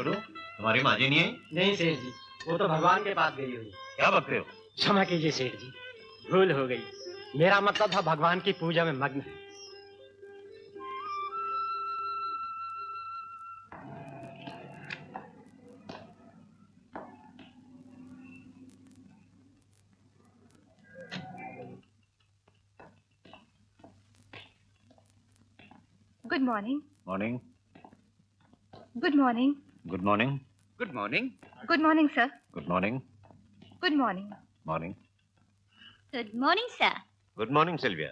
छोटू, तुम्हारी माँ जी नहीं आई? नहीं सेठ जी, वो तो भगवान के पास गई हुई। क्या बकते हो? क्षमा कीजिए सेठ जी, भूल हो गई। मेरा मतलब था भगवान की पूजा में मग्न है। Good morning. Morning. Good morning. Good morning. Good morning. Good morning sir. Good morning. Good morning. Morning. Good morning sir. Good morning Sylvia.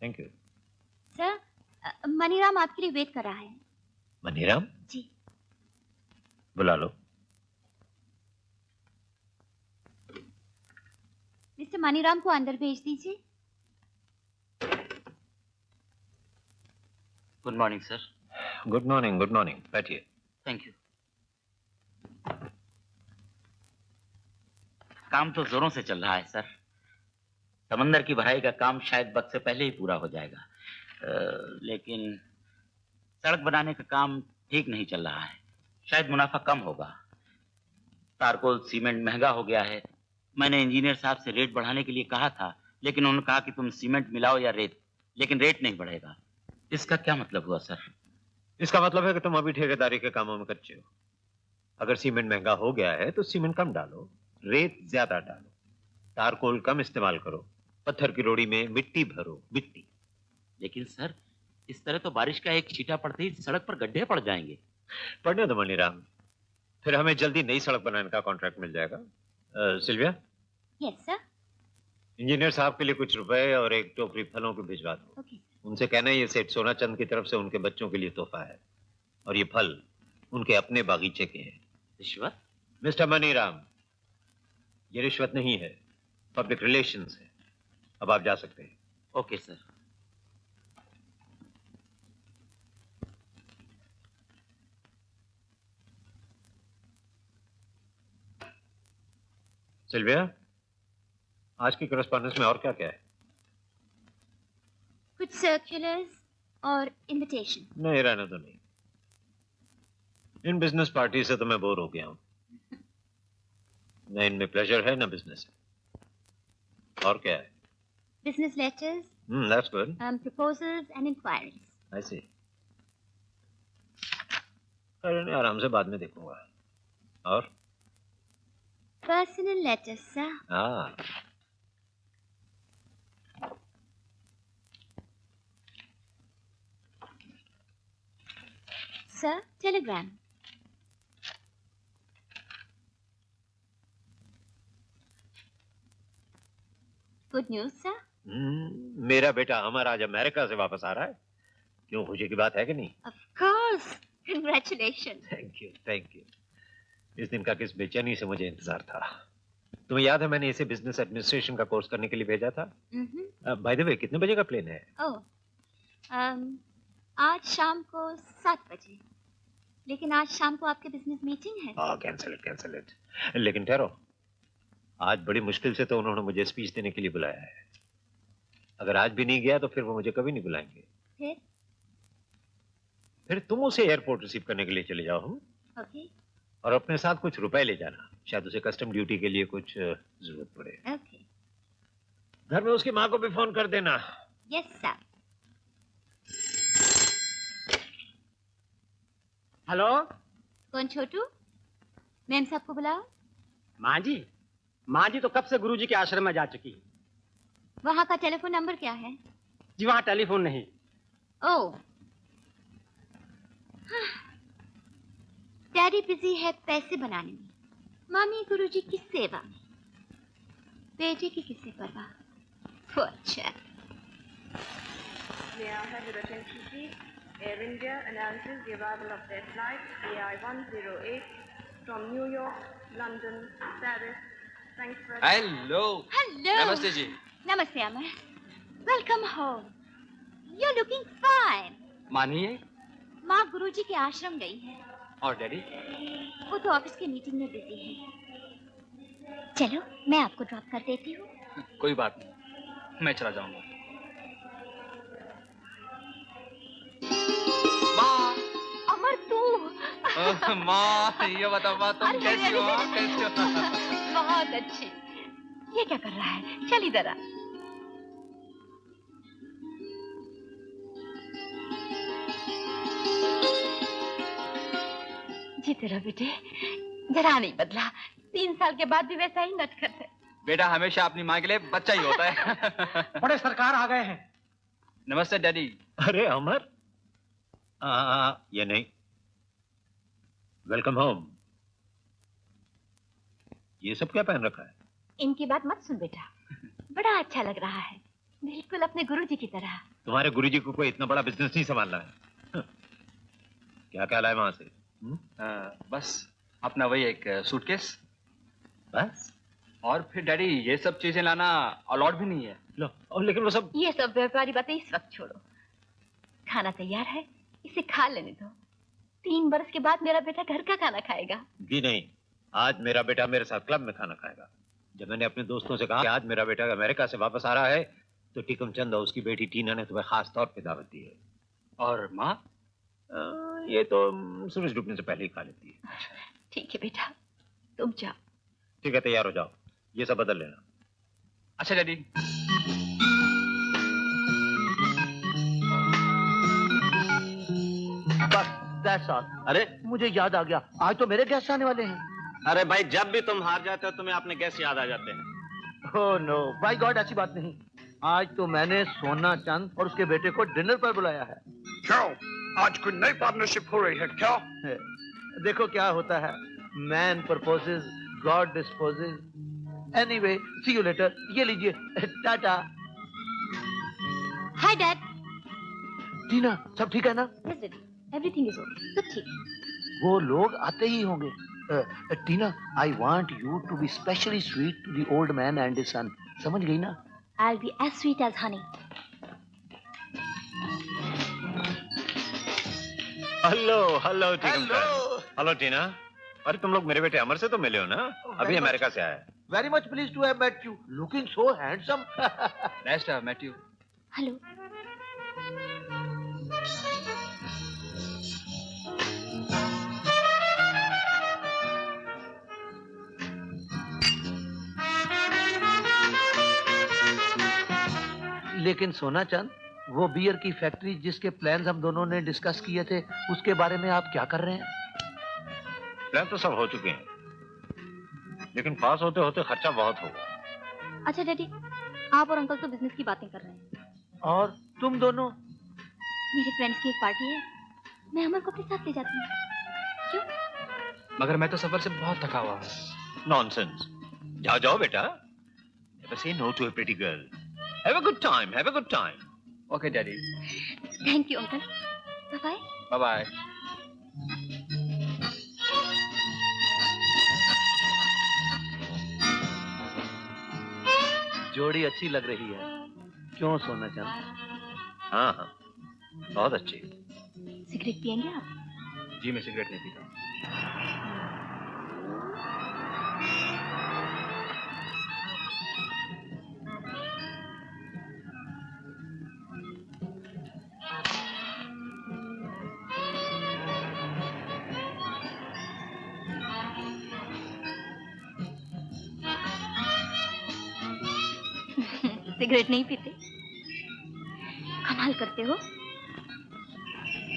Thank you. Sir, Maniram आपके लिए वेट कर रहा है। मनीराम? जी। बुला लो। मिस्टर मनीराम को अंदर भेज दीजिए। Good morning sir. Good morning. Good morning, बैठिए। Thank you. काम तो जोरों से चल रहा है सर। समंदर की भराई का काम शायद वक्त से पहले ही पूरा हो जाएगा, लेकिन सड़क बनाने का काम ठीक नहीं चल रहा है। शायद मुनाफा कम होगा। तारकोल सीमेंट महंगा हो गया है। मैंने इंजीनियर साहब से रेट बढ़ाने के लिए कहा था, लेकिन उन्होंने कहा कि तुम सीमेंट मिलाओ या रेत, लेकिन रेट नहीं बढ़ेगा। इसका क्या मतलब हुआ सर? इसका मतलब है कि तुम अभी ठेकेदारी के कामों में कच्चे हो। अगर सीमेंट महंगा हो गया है तो सीमेंट कम डालो, रेत ज्यादा डालो, तारकोल कम इस्तेमाल करो, पत्थर की रोड़ी में मिट्टी भरो, मिट्टी। लेकिन सर, इस तरह तो बारिश का एक छींटा पड़ते ही सड़क पर गड्ढे पड़ जाएंगे। पढ़ने दो मनीराम, फिर हमें जल्दी नई सड़क बनाने का कॉन्ट्रैक्ट मिल जाएगा। सिल्विया? Yes sir. इंजीनियर साहब के लिए कुछ रुपए और एक टोकरी फलों की भिजवा दो। ओके। उनसे कहना ये सेठ सोनाचंद की तरफ से उनके बच्चों के लिए तोहफा है, और ये फल उनके अपने बागीचे के हैं। रिश्वत? मिस्टर मनीराम, ये रिश्वत नहीं है, पब्लिक रिलेशंस है। अब आप जा सकते हैं। Okay sir. सिल्विया, आज की करस्पॉन्डेंस में और क्या क्या है? कुछ सर्कुलर्स और इनविटेशन। नहीं, रहने दो। नहीं, इन बिजनेस पार्टी से तो मैं बोर हो गया हूं। न इनमें प्लेजर है, न बिजनेस है। और क्या है? Business letters, that's good. Proposals and inquiries. I see. इन्हें आराम से बाद में देखूंगा। और पर्सनल लेटर्स सर। हाँ, sir, telegram. Good news sir. मेरा बेटा अमर आज अमेरिका से वापस आ रहा है। क्यों, खुशी की बात है कि नहीं? Of course, congratulation. Thank you, thank you. इस दिन का किस बेचैनी से मुझे इंतजार था। तुम्हें याद है मैंने इसे बिजनेस एडमिनिस्ट्रेशन का कोर्स करने के लिए भेजा था? बाय द वे, कितने बजे का प्लेन है? ओह, आज शाम को 7 बजे। लेकिन आज शाम को आपके बिजनेस मीटिंग है। Cancel it, cancel it. लेकिन ठहरो, आज बड़ी मुश्किल से तो उन्होंने मुझे स्पीच देने के लिए बुलाया है। अगर आज भी नहीं गया तो फिर वो मुझे कभी नहीं बुलाएंगे। फिर तुम उसे एयरपोर्ट रिसीव करने के लिए चले जाओ। ओके। और अपने साथ कुछ रुपए ले जाना, शायद उसे कस्टम ड्यूटी के लिए कुछ जरूरत पड़े। ओके। घर में उसकी माँ को भी फोन कर देना। Yes sir. हेलो। कौन छोटू? मैम साहब को बुलाओ। माँ जी तो कब से गुरुजी के आश्रम में जा चुकी है। वहाँ का टेलीफोन नंबर क्या है? जी वहाँ टेलीफोन नहीं। ओह, डैडी बिजी है पैसे बनाने में, मामी गुरुजी की सेवा में, बेटे की किससे परवाह। अच्छा। May I have your attention, please? Air India announces the arrival of their flight AI-108 from New York, London, Paris, Frankfurt. Hello. Hello. Namaste ji. Namaste Amar. Welcome home. You're looking fine. मानिए. माँ गुरुजी के आश्रम गई है। और daddy? वो तो office के मीटिंग में बिजी है। चलो मैं आपको ड्रॉप कर देती हूँ। कोई बात नहीं, मैं चला जाऊंगा। माँ, अमर तू। माँ ये बताओ माँ, तुम कैसी हो? कैसी हो? बहुत अच्छी। ये क्या कर रहा है? चल इधर आ। जीते रहो बेटे, जरा नहीं बदला। 3 साल के बाद भी वैसा ही नटखट है। बेटा हमेशा अपनी माँ के लिए बच्चा ही होता है। बड़े सरकार आ गए हैं। नमस्ते डैडी। अरे अमर, ये नहीं। Welcome home. ये सब क्या पहन रखा है? इनकी बात मत सुन बेटा, बड़ा अच्छा लग रहा है, बिल्कुल अपने गुरुजी की तरह। तुम्हारे गुरुजी को कोई इतना बड़ा बिजनेस नहीं संभालना है। क्या ख्याल है वहां से? बस अपना वही एक सूटकेस बस? और फिर डैडी ये सब चीजें लाना अलाउड भी नहीं है। लो, और लेकिन वो सब ये सब व्यापारी बातें इस वक्त छोड़ो। खाना तैयार है, इसे खा लेने दो। 3 बरस के बाद मेरा बेटा घर का खाना खाएगा। जी नहीं, आज मेरा बेटा मेरे साथ क्लब में खाना खाएगा। जब मैंने अपने दोस्तों से कहा कि आज मेरा बेटा अमेरिका से वापस आ रहा है, तो टीकम चंद और उसकी बेटी टीना ने तुम्हें खास तौर पे दावत दी है। और माँ? ये तो सूरज डूबने से पहले ही खा लेती है। ठीक है बेटा, तुम जाओ। ठीक है, तैयार हो जाओ, ये सब बदल लेना। अच्छा डैडी। बस दैट्स ऑल। अरे मुझे याद आ गया, आज तो मेरे गेस्ट आने वाले हैं। अरे भाई, जब भी तुम हार जाते हो तुम्हें अपने गेस्ट याद आ जाते हैं। ओह नो बाय गॉड, ऐसी बात नहीं। आज तो मैंने सोना चंद और उसके बेटे को डिनर पर बुलाया है। क्यों? आज कोई नई पार्टनरशिप हो रही है क्या? देखो क्या होता है, man proposes, god disposes. Anyway, see you later. ये लीजिए, टाटा। Hi dad. टीना, सब ठीक है ना? Yes daddy, everything is okay, सब ठीक है। वो लोग आते ही होंगे। Tina, I want you to be specially sweet to the old man and his son. समझ गई ना? I'll be as sweet as honey. Hello hello hello Tina. अरे तुम लोग मेरे बेटे अमर से तो मिले हो ना? अभी अमेरिका से आया है। Very much please to have met you, looking so handsome. Nice to have met you. Hello. लेकिन सोना चंद, वो बियर की फैक्ट्री जिसके प्लान्स हम दोनों ने डिस्कस किए थे, उसके बारे में आप क्या कर रहे हैं? प्लान तो सब हो चुके हैं, लेकिन पास होते होते खर्चा बहुत होगा। अच्छा डैडी, आप और अंकल तो बिजनेस की बातें कर रहे हैं, और तुम दोनों? मेरे फ्रेंड्स की एक पार्टी है, मैं अमर को अपने साथ ले जाती हूँ। क्यों? मगर मैं तो सफर से बहुत थका हुआ हूँ। नॉनसेंस। जाओ जाओ बेटा, never say no to a pretty girl. Have a good time, have a good time. Okay daddy. Thank you uncle. Bye bye. Bye bye. जोड़ी अच्छी लग रही है, क्यों सोना चंद? हाँ हाँ, बहुत अच्छी। सिगरेट पियेंगे आप? जी मैं सिगरेट नहीं पीता। सिगरेट नहीं पीते? कमाल करते हो।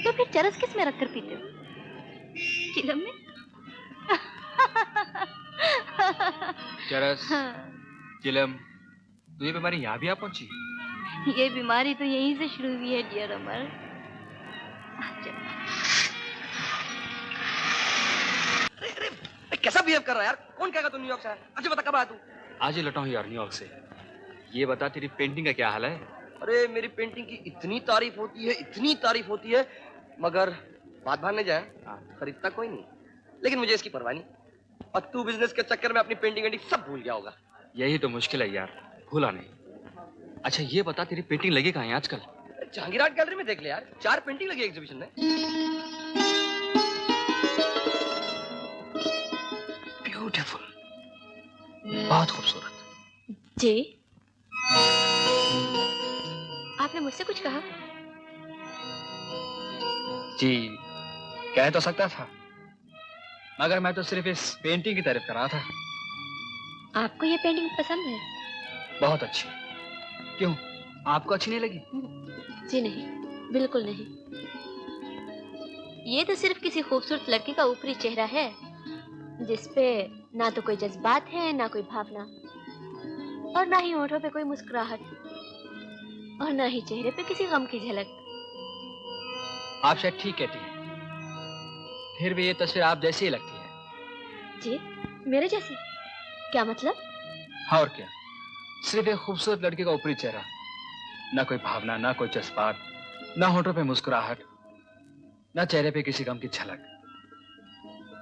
तो फिर चरस किस में रखकर पीते हो? चिलम में? चरस, चिलम, तो ये बीमारी यहाँ भी आ पहुंची? ये बीमारी तो यहीं से शुरू हुई है डियर अमर। कैसा बिहेव कर रहा है यार? कौन कहेगा तू न्यूयॉर्क से आया? अच्छा बता कब आया तू? आज ही लौटा हूँ यार न्यूयॉर्क से। ये बता तेरी पेंटिंग का क्या हाल है? अरे मेरी पेंटिंग की इतनी तारीफ होती है, इतनी तारीफ होती है, मगर बात भान नहीं जाए, खरीदता कोई नहीं। लेकिन मुझे इसकी परवाह नहीं, और तू बिजनेस के चक्कर में अपनी पेंटिंग वेंटिंग सब भूल गया होगा। यही तो मुश्किल है यार, भूला नहीं। अच्छा ये बता तेरी पेंटिंग लगी कहाँ है आजकल? जहांगीर आर्ट गैलरी में देख ले यार, 4 पेंटिंग लगी एग्जीबिशन में। ब्यूटीफुल। बहुत खूबसूरत। जी, आपने मुझसे कुछ कहा? जी, कह तो सकता था, मगर मैं तो सिर्फ इस पेंटिंग की तारीफ कर रहा था। आपको ये पेंटिंग पसंद है? बहुत अच्छी। क्यों, आपको अच्छी नहीं लगी? जी नहीं, बिल्कुल नहीं। ये तो सिर्फ किसी खूबसूरत लड़के का ऊपरी चेहरा है, जिसपे ना तो कोई जज्बात है, ना कोई भावना, और ना ही होठों पे कोई मुस्कुराहट, और ना ही चेहरे पे किसी गम की झलक। आप शायद ठीक कहती हैं, फिर भी ये तस्वीर आप जैसी ही लगती है। जी, मेरे जैसी? क्या मतलब? और क्या, सिर्फ एक खूबसूरत लड़के का ऊपरी चेहरा, ना कोई भावना, ना कोई जज्बात, ना होठों पे मुस्कुराहट, ना चेहरे पे किसी गम की झलक,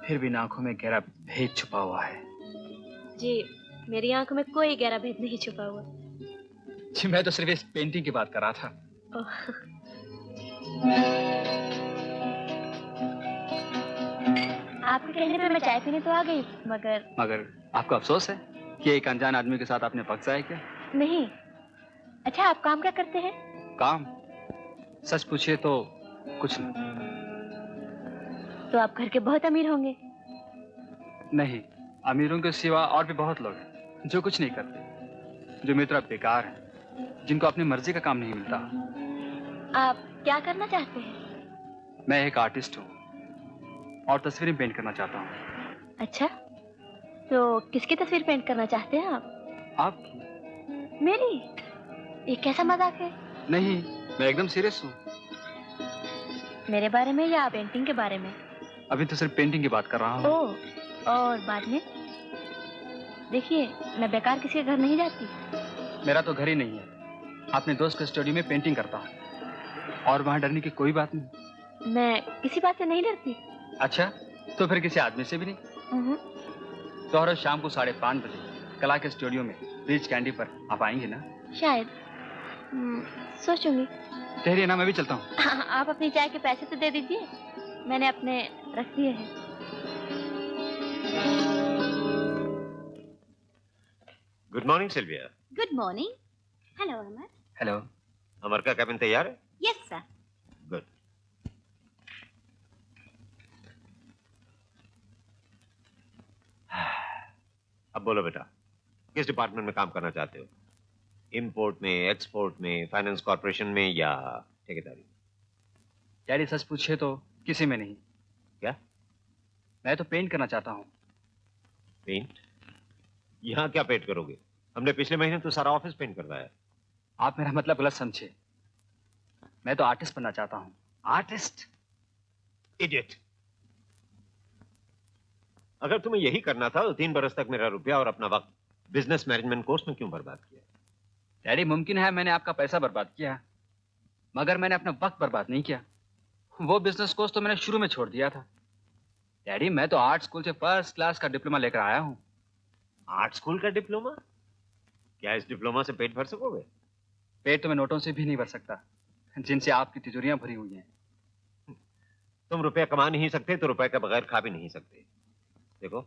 फिर भी आंखों में गहरा भेद छुपा हुआ है। जी, मेरी आंखों में कोई गहरा भेद नहीं छुपा हुआ। जी, मैं तो सिर्फ इस पेंटिंग की बात कर रहा था। आपके कहने पे मैं चाय पीने तो आ गई, मगर आपको अफसोस है कि एक अनजान आदमी के साथ आपने वक्त जाया क्या? नहीं। अच्छा, आप काम क्या करते हैं? काम? सच पूछिए तो कुछ नहीं। तो आप घर के बहुत अमीर होंगे। नहीं, अमीरों के सिवा और भी बहुत लोग हैं जो कुछ नहीं करते, जो मेरी तरह बेकार हैं, जिनको अपनी मर्जी का काम नहीं मिलता। आप क्या करना चाहते हैं? मैं एक आर्टिस्ट हूँ और तस्वीरें पेंट करना चाहता हूँ। अच्छा, तो किसकी तस्वीर पेंट करना चाहते हैं आप? आपकी? मेरी? ये कैसा मजाक है? नहीं, मैं एकदम सीरियस हूँ। मेरे बारे में या पेंटिंग के बारे में? अभी तो सिर्फ पेंटिंग की बात कर रहा हूँ। ओह, और बाद में? देखिए, मैं बेकार किसी के घर नहीं जाती। मेरा तो घर ही नहीं है, अपने दोस्त के स्टूडियो में पेंटिंग करता हूँ, और वहाँ डरने की कोई बात नहीं। मैं किसी बात से नहीं डरती। अच्छा, तो फिर किसी आदमी से भी नहीं? तो हर रोज शाम को 5:30 बजे कला के स्टूडियो में रिच कैंडी पर आप आएंगे ना? शायद। सोचूंगी। ठहरिए ना, मैं भी चलता हूँ। आप अपनी चाय के पैसे तो दे दीजिए, मैंने अपने रख दिए हैं। Good morning Silvia. Good morning. Hello Amar. Hello. Amar का कैबिन तैयार है? Yes sir. गुड। अब बोलो बेटा, किस डिपार्टमेंट में काम करना चाहते हो? इंपोर्ट में, एक्सपोर्ट में, फाइनेंस कॉर्पोरेशन में या ठेकेदारी? डैडी सच पूछे तो किसी में नहीं। क्या? मैं तो पेंट करना चाहता हूँ। पेंट? यहाँ क्या पेंट करोगे? हमने पिछले महीने तो सारा ऑफिस पेंट करवाया। आप मेरा मतलब गलत समझे, मैं तो आर्टिस्ट बनना चाहता हूँ। आर्टिस्ट? इडियट। अगर तुम्हें यही करना था तो 3 बरस तक मेरा रुपया और अपना वक्त बिजनेस मैनेजमेंट कोर्स में क्यों बर्बाद किया? डैडी, मुमकिन है मैंने आपका पैसा बर्बाद किया, मगर मैंने अपना वक्त बर्बाद नहीं किया। वो बिजनेस कोर्स तो मैंने शुरू में छोड़ दिया था। डैडी, मैं तो आर्ट स्कूल से फर्स्ट क्लास का डिप्लोमा लेकर आया हूँ। आर्ट स्कूल का डिप्लोमा? क्या इस डिप्लोमा से पेट भर सकोगे? पेट तो मैं नोटों से भी नहीं भर सकता, जिनसे आपकी तिजोरियां भरी हुई हैं। तुम रुपया कमा नहीं सकते तो रुपए के बगैर खा भी नहीं सकते। देखो,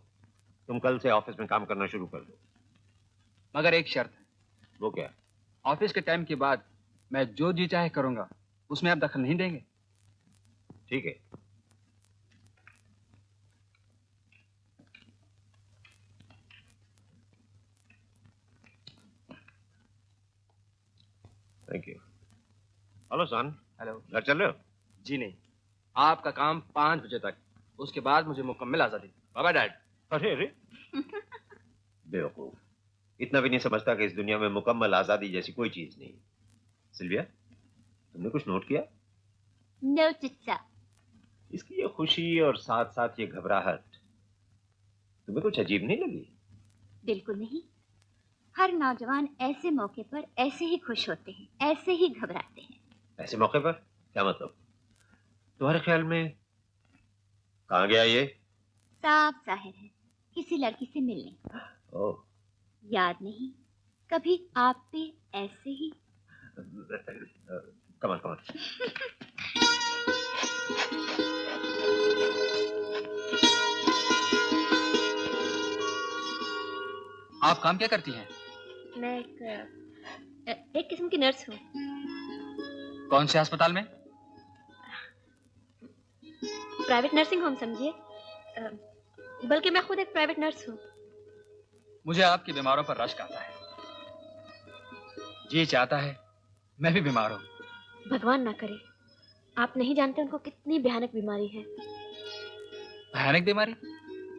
तुम कल से ऑफिस में काम करना शुरू कर दो, मगर एक शर्त है। वो क्या? ऑफिस के टाइम के बाद मैं जो जी चाहे करूंगा, उसमें आप दखल नहीं देंगे? ठीक है। Thank you. Hello son. Hello. घर चल रहे हो? जी नहीं, आपका काम 5 बजे तक, उसके बाद मुझे मुकम्मल आजादी। Bye bye dad. अरे अरे बेवकूफ, इतना भी नहीं समझता कि इस दुनिया में मुकम्मल आजादी जैसी कोई चीज नहीं। सिल्विया, तुमने कुछ नोट किया? Notice sir. इसकी ये खुशी और साथ साथ ये घबराहट तुम्हें कुछ अजीब नहीं लगी? बिल्कुल नहीं। हर नौजवान ऐसे मौके पर ऐसे ही खुश होते हैं, ऐसे ही घबराते हैं। ऐसे मौके पर? क्या मतलब? तुम्हारे ख्याल में कहाँ गया ये? साफ जाहिर है, किसी लड़की से मिलने। ओह, याद नहीं कभी आप पे ऐसे ही? कमान कमान। आप काम क्या करती हैं? मैं एक किस्म की नर्स हूँ। कौन से अस्पताल में? प्राइवेट नर्सिंग होम समझिए। बल्कि मैं खुद एक प्राइवेट नर्स हूँ। मुझे आपके बीमारों पर रश्क आता है। जी चाहता है मैं भी बीमार हूँ। भगवान ना करे। आप नहीं जानते उनको कितनी भयानक बीमारी है। भयानक बीमारी?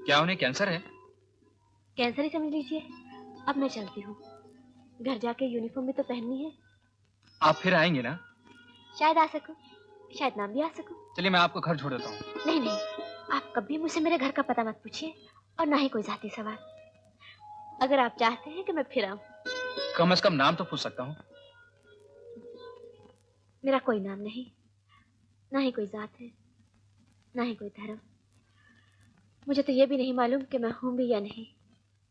क्या उन्हें कैंसर है? कैंसर ही समझ लीजिए। अब मैं चलती हूँ, घर जाके यूनिफॉर्म भी तो पहननी है। आप फिर आएंगे ना? शायद आ सकूं, शायद ना भी आ सकूं। चलिए मैं आपको घर छोड़ देता हूँ। नहीं नहीं, आप कभी मुझसे मेरे घर का पता मत पूछिए और ना ही कोई जाती सवाल। अगर आप चाहते हैं कि मैं फिर आऊं। कम से कम नाम तो पूछ सकता हूँ। मेरा कोई नाम नहीं, ना ही कोई जात है, ना ही कोई धर्म। मुझे तो ये भी नहीं मालूम कि मैं हूं भी या नहीं।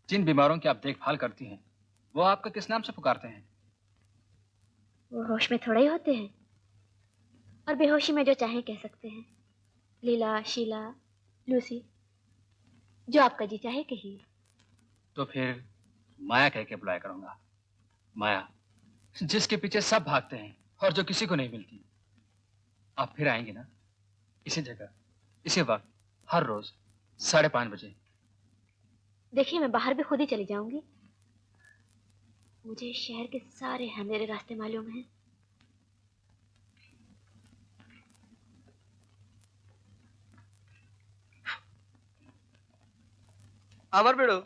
जिन बीमारों की आप देखभाल करती हैं वो आपको किस नाम से पुकारते हैं? वो होश में थोड़ा ही होते हैं और बेहोशी में जो चाहे कह सकते हैं। लीला, शीला, लूसी, जो आपका जी चाहे कहिए। तो फिर माया कह के बुलाया करूंगा। माया, जिसके पीछे सब भागते हैं और जो किसी को नहीं मिलती। आप फिर आएंगे ना? इसी जगह, इसी वक्त, हर रोज 5:30 बजे। देखिए मैं बाहर भी खुद ही चली जाऊंगी। मुझे शहर के सारे अंधेरे रास्ते मालूम हैं। अमर बेड़ो,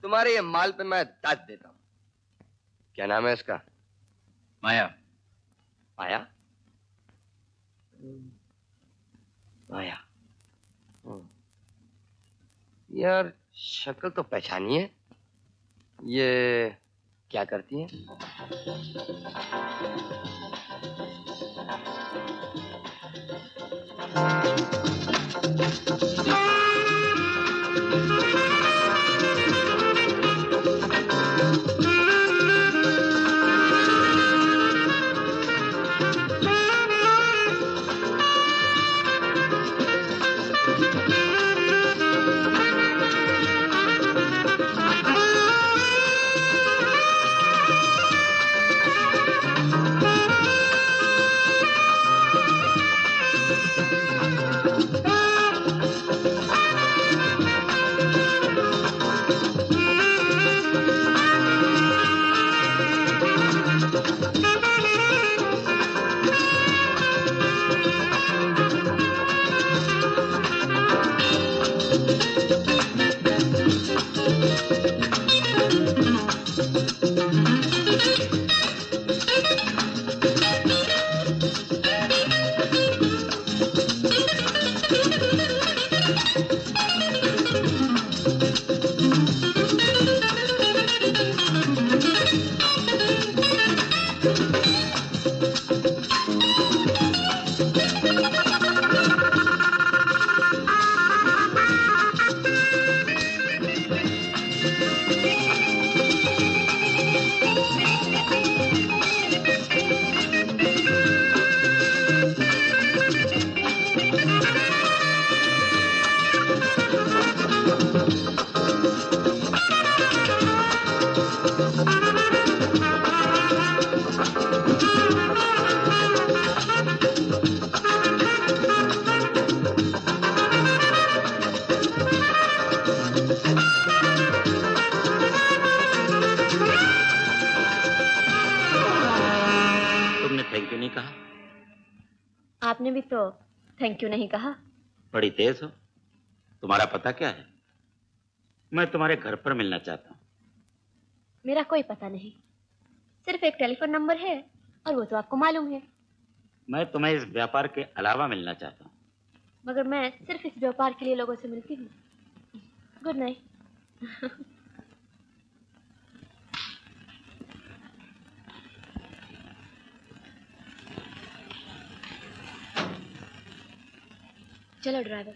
तुम्हारे ये माल पे मैं दाद देता हूँ। क्या नाम है इसका? माया। माया? माया। यार शक्ल तो पहचानी है। ये क्या करती है? आपने भी तो थैंक यू नहीं कहा। बड़ी तेज हो। तुम्हारा पता क्या है? मैं तुम्हारे घर पर मिलना चाहता हूँ। मेरा कोई पता नहीं, सिर्फ एक टेलीफोन नंबर है और वो तो आपको मालूम है। मैं तुम्हें इस व्यापार के अलावा मिलना चाहता हूँ। मगर मैं सिर्फ इस व्यापार के लिए लोगों से मिलती हूँ। Good night. चलो ड्राइवर।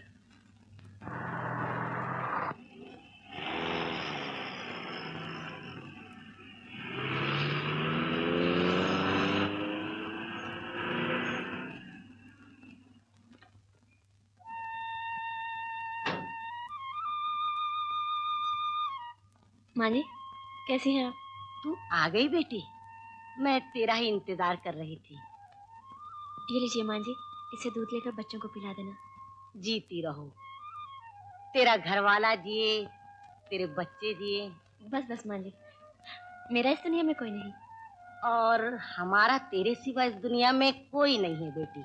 माँ जी, कैसी हैं आप? तू आ गई बेटी? मैं तेरा ही इंतजार कर रही थी। ये लीजिए माँ जी, इसे दूध लेकर बच्चों को पिला देना। जीती रहो, तेरा घर वाला जिए, तेरे बच्चे जिए। बस बस माँ जी, मेरा इस दुनिया में कोई नहीं। और हमारा तेरे सिवा इस दुनिया में कोई नहीं है बेटी।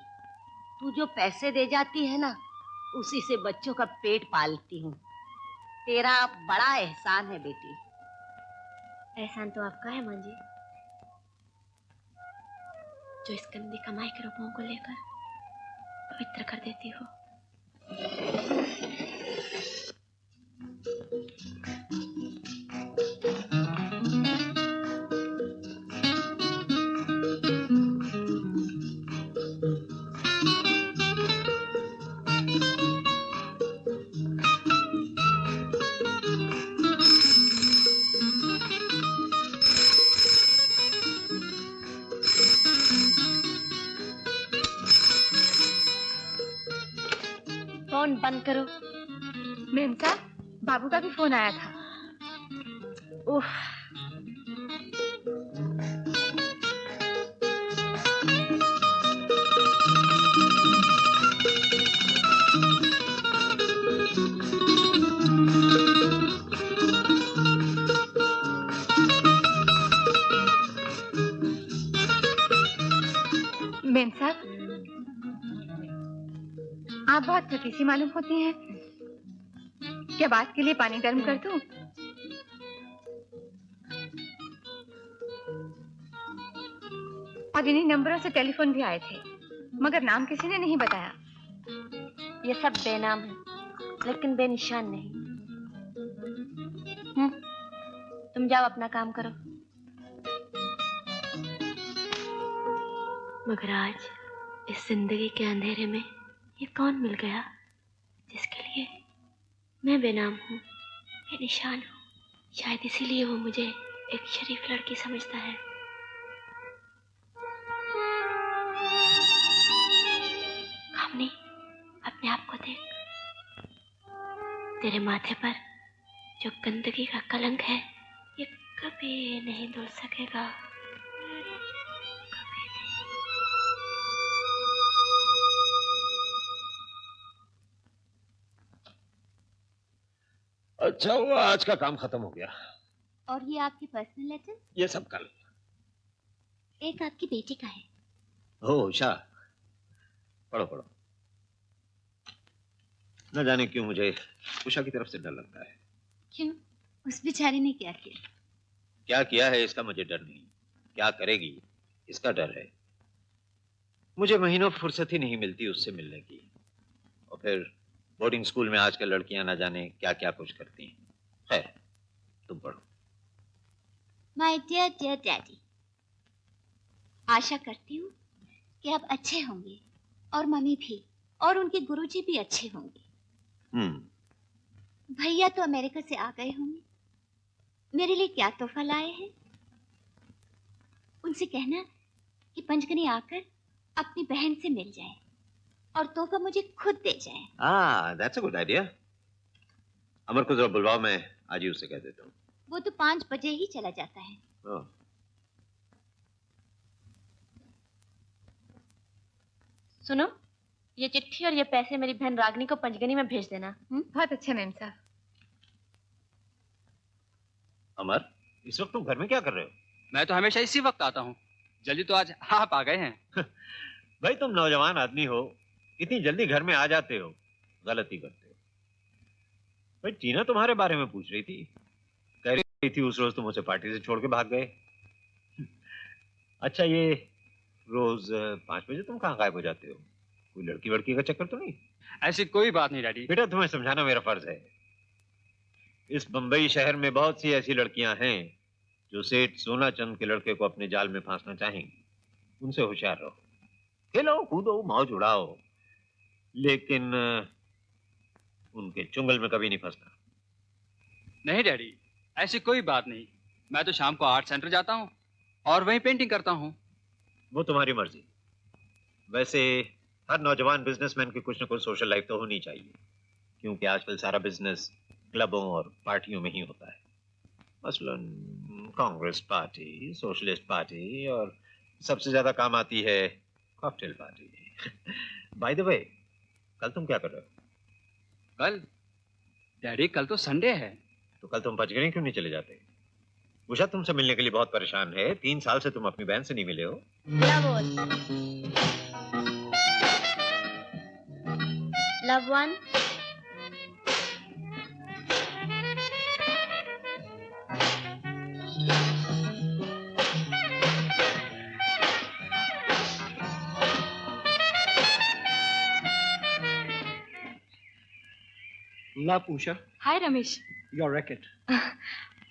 तू जो पैसे दे जाती है ना, उसी से बच्चों का पेट पालती हूँ। तेरा बड़ा एहसान है बेटी। एहसान तो आपका है माँ जी, जो इस गंदी कमाई के रुपयों को लेकर पवित्र कर देती हो। फोन बंद करो। मेम साहब, बाबू का भी फोन आया था। उफ। मेम साहब, आप बहुत थकी सी मालूम होती हैं। क्या बात के लिए पानी गर्म कर दूं? अब इन्हीं नंबरों से टेलीफोन भी आए थे, मगर नाम किसी ने नहीं बताया। ये सब बेनाम है, लेकिन बेनिशान नहीं। तुम जाओ अपना काम करो। मगर आज इस जिंदगी के अंधेरे में ये कौन मिल गया जिसके लिए मैं बेनाम हूँ, बेनिशान हूँ। शायद इसीलिए वो मुझे एक शरीफ लड़की समझता है। कामनी, अपने आप को देख। तेरे माथे पर जो गंदगी का कलंक है, ये कभी नहीं धुल सकेगा। अच्छा हुआ आज का काम खत्म हो गया। और ये आपके पर्सनल लेटर? ये सब कल। एक आपकी बेटी का है। हो उषा, पढ़ो पढ़ो। न जाने क्यों मुझे उषा की तरफ से डर लगता है। क्यों? उस बेचारी ने क्या किया? क्या किया है इसका मुझे डर नहीं, क्या करेगी इसका डर है। मुझे महीनों फुर्सत ही नहीं मिलती उससे मिलने की। और फिर बोर्डिंग स्कूल में आजकल लड़कियां न जाने क्या क्या कुछ करती हैं। खैर, तुम पढ़ो। माय डियर डियर डैडी, आशा करती हूँ कि आप अच्छे होंगे और मम्मी भी, और उनके गुरुजी भी अच्छे होंगे। भैया तो अमेरिका से आ गए होंगे। मेरे लिए क्या तोहफा लाए हैं? उनसे कहना कि पंचगनी आकर अपनी बहन से मिल जाए और तोहफा मुझे खुद दे जाए। That's a good idea. Amar को जरा बुलवाओ, मैं आज ही उससे कह देता हूँ। वो तो 5 बजे ही चला जाता है। सुनो, ये चिट्ठी और ये पैसे मेरी बहन रागनी को पंचगनी में भेज देना। बहुत अच्छा मेम साहब। अमर, इस वक्त तुम घर में क्या कर रहे हो? मैं तो हमेशा इसी वक्त आता हूँ। जल्दी तो आज आप आ गए हैं। भाई तुम नौजवान आदमी हो, इतनी जल्दी घर में आ जाते हो, गलती करते हो। भाई टीना तुम्हारे बारे में पूछ रही थी, कह रही थी उस रोज तुम उसे पार्टी से छोड़ के भाग गए। अच्छा, ये रोज 5 बजे तुम कहाँ गायब हो जाते हो? कोई लड़की वड़की का चक्कर तो नहीं? ऐसी कोई बात नहीं डैडी। बेटा तुम्हें समझाना मेरा फर्ज है। इस बंबई शहर में बहुत सी ऐसी लड़कियां हैं जो सेठ सोना चंद के लड़के को अपने जाल में फांसना चाहेंगी। उनसे होशियार रहो, खेलो कूदो मौज उड़ाओ, लेकिन उनके चुंगल में कभी नहीं फंसना। नहीं डैडी, ऐसी कोई बात नहीं। मैं तो शाम को आर्ट सेंटर जाता हूँ और वहीं पेंटिंग करता हूँ। वो तुम्हारी मर्जी। वैसे हर नौजवान बिजनेसमैन की कुछ न कुछ सोशल लाइफ तो होनी चाहिए, क्योंकि आजकल सारा बिजनेस क्लबों और पार्टियों में ही होता है। मसलन कांग्रेस पार्टी, सोशलिस्ट पार्टी, और सबसे ज्यादा काम आती है cocktail party. By the way, कल तुम क्या कर रहे हो? कल? डैडी कल तो संडे है। तो कल तुम पचगड़ी क्यों नहीं चले जाते? उषा तुमसे मिलने के लिए बहुत परेशान है। 3 साल से तुम अपनी बहन से नहीं मिले हो। Love one. Love Usha. Hi Ramesh. Your racket.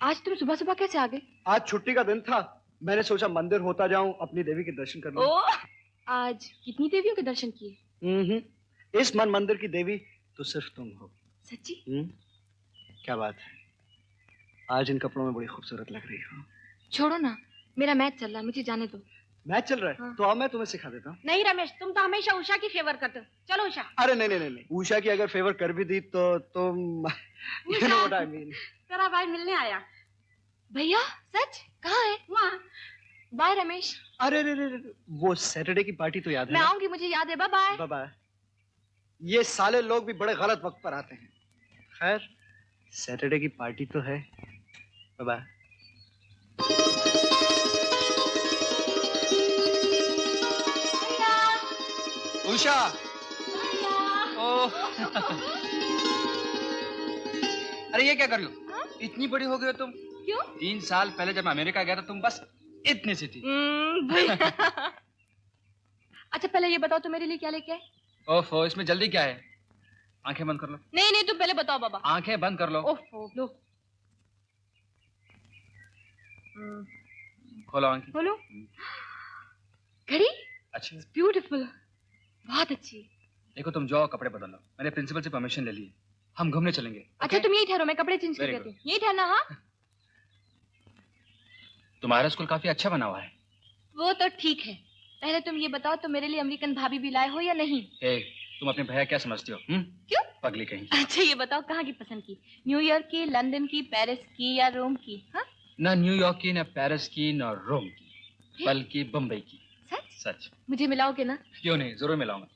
आज तुम सुबह सुबह कैसे आ गए? आज छुट्टी का दिन था, मैंने सोचा मंदिर होता जाऊं, अपनी देवी के दर्शन कर लूं। आज कितनी देवियों के दर्शन किए? इस मन मंदिर की देवी तो सिर्फ तुम हो। सच्ची? क्या बात है, आज इन कपड़ों में बड़ी खूबसूरत लग रही हो। छोड़ो ना, मेरा मैच चल रहा है, मुझे जाने दो। मैच चल रहा है? हाँ। तो अब मैं तुम्हें सिखा देता हूँ। नहीं रमेश, तुम तो हमेशा उषा की फेवर करते हो। चलो उषा। अरे नहीं नहीं नहीं, उषा की अगर फेवर कर भी दी तो तुम you know what I mean। तेरा भाई मिलने आया। भैया सच? कहाँ है? वहाँ। बाय रमेश। अरे रे रे, वो सैटरडे की पार्टी तो याद है? मैं आऊंगी, मुझे याद है। Bye bye. Bye bye. ये साले लोग भी बड़े गलत वक्त पर आते हैं। खैर, सैटरडे की पार्टी तो है। Bye bye. उषा। ओह। अरे ये क्या कर रही हो? इतनी बड़ी हो गई हो तुम। क्यों? 3 साल पहले जब मैं अमेरिका गया था तुम बस इतनी सी थी। अच्छा पहले ये बताओ तो मेरे लिए क्या लेके आए? ओफो, इसमें जल्दी क्या है? आंखें बंद कर लो। नहीं नहीं, तुम पहले बताओ बाबा। आंखें बंद कर लो। ओफो, लो। खोलो आंखें। खोलो। घड़ी? अच्छी। ब्यूटीफुल, बहुत अच्छी। देखो तुम जाओ, कपड़े बदल लो। मैंने प्रिंसिपल से परमिशन ले ली है, हम घूमने चलेंगे। अच्छा तुम यही ठहरो, मैं कपड़े चेंज कर देती हूँ। यही ठहरना। हाँ। तुम्हारा स्कूल काफी अच्छा बना हुआ है। वो तो ठीक है, पहले तुम ये बताओ तो मेरे लिए अमेरिकन भाभी भी लाए हो या नहीं? तुम अपने भैया क्या समझती हो? क्यों? पगली कहीं। अच्छा ये बताओ कहाँ की पसंद की? न्यूयॉर्क की, लंदन की, पेरिस की या रोम की? हाँ? ना न्यूयॉर्क की, ना पेरिस की, ना रोम की, बल्कि बम्बई की। सच? सच। मुझे मिलाओगे ना? क्यों नहीं, जरूर मिलाऊंगा।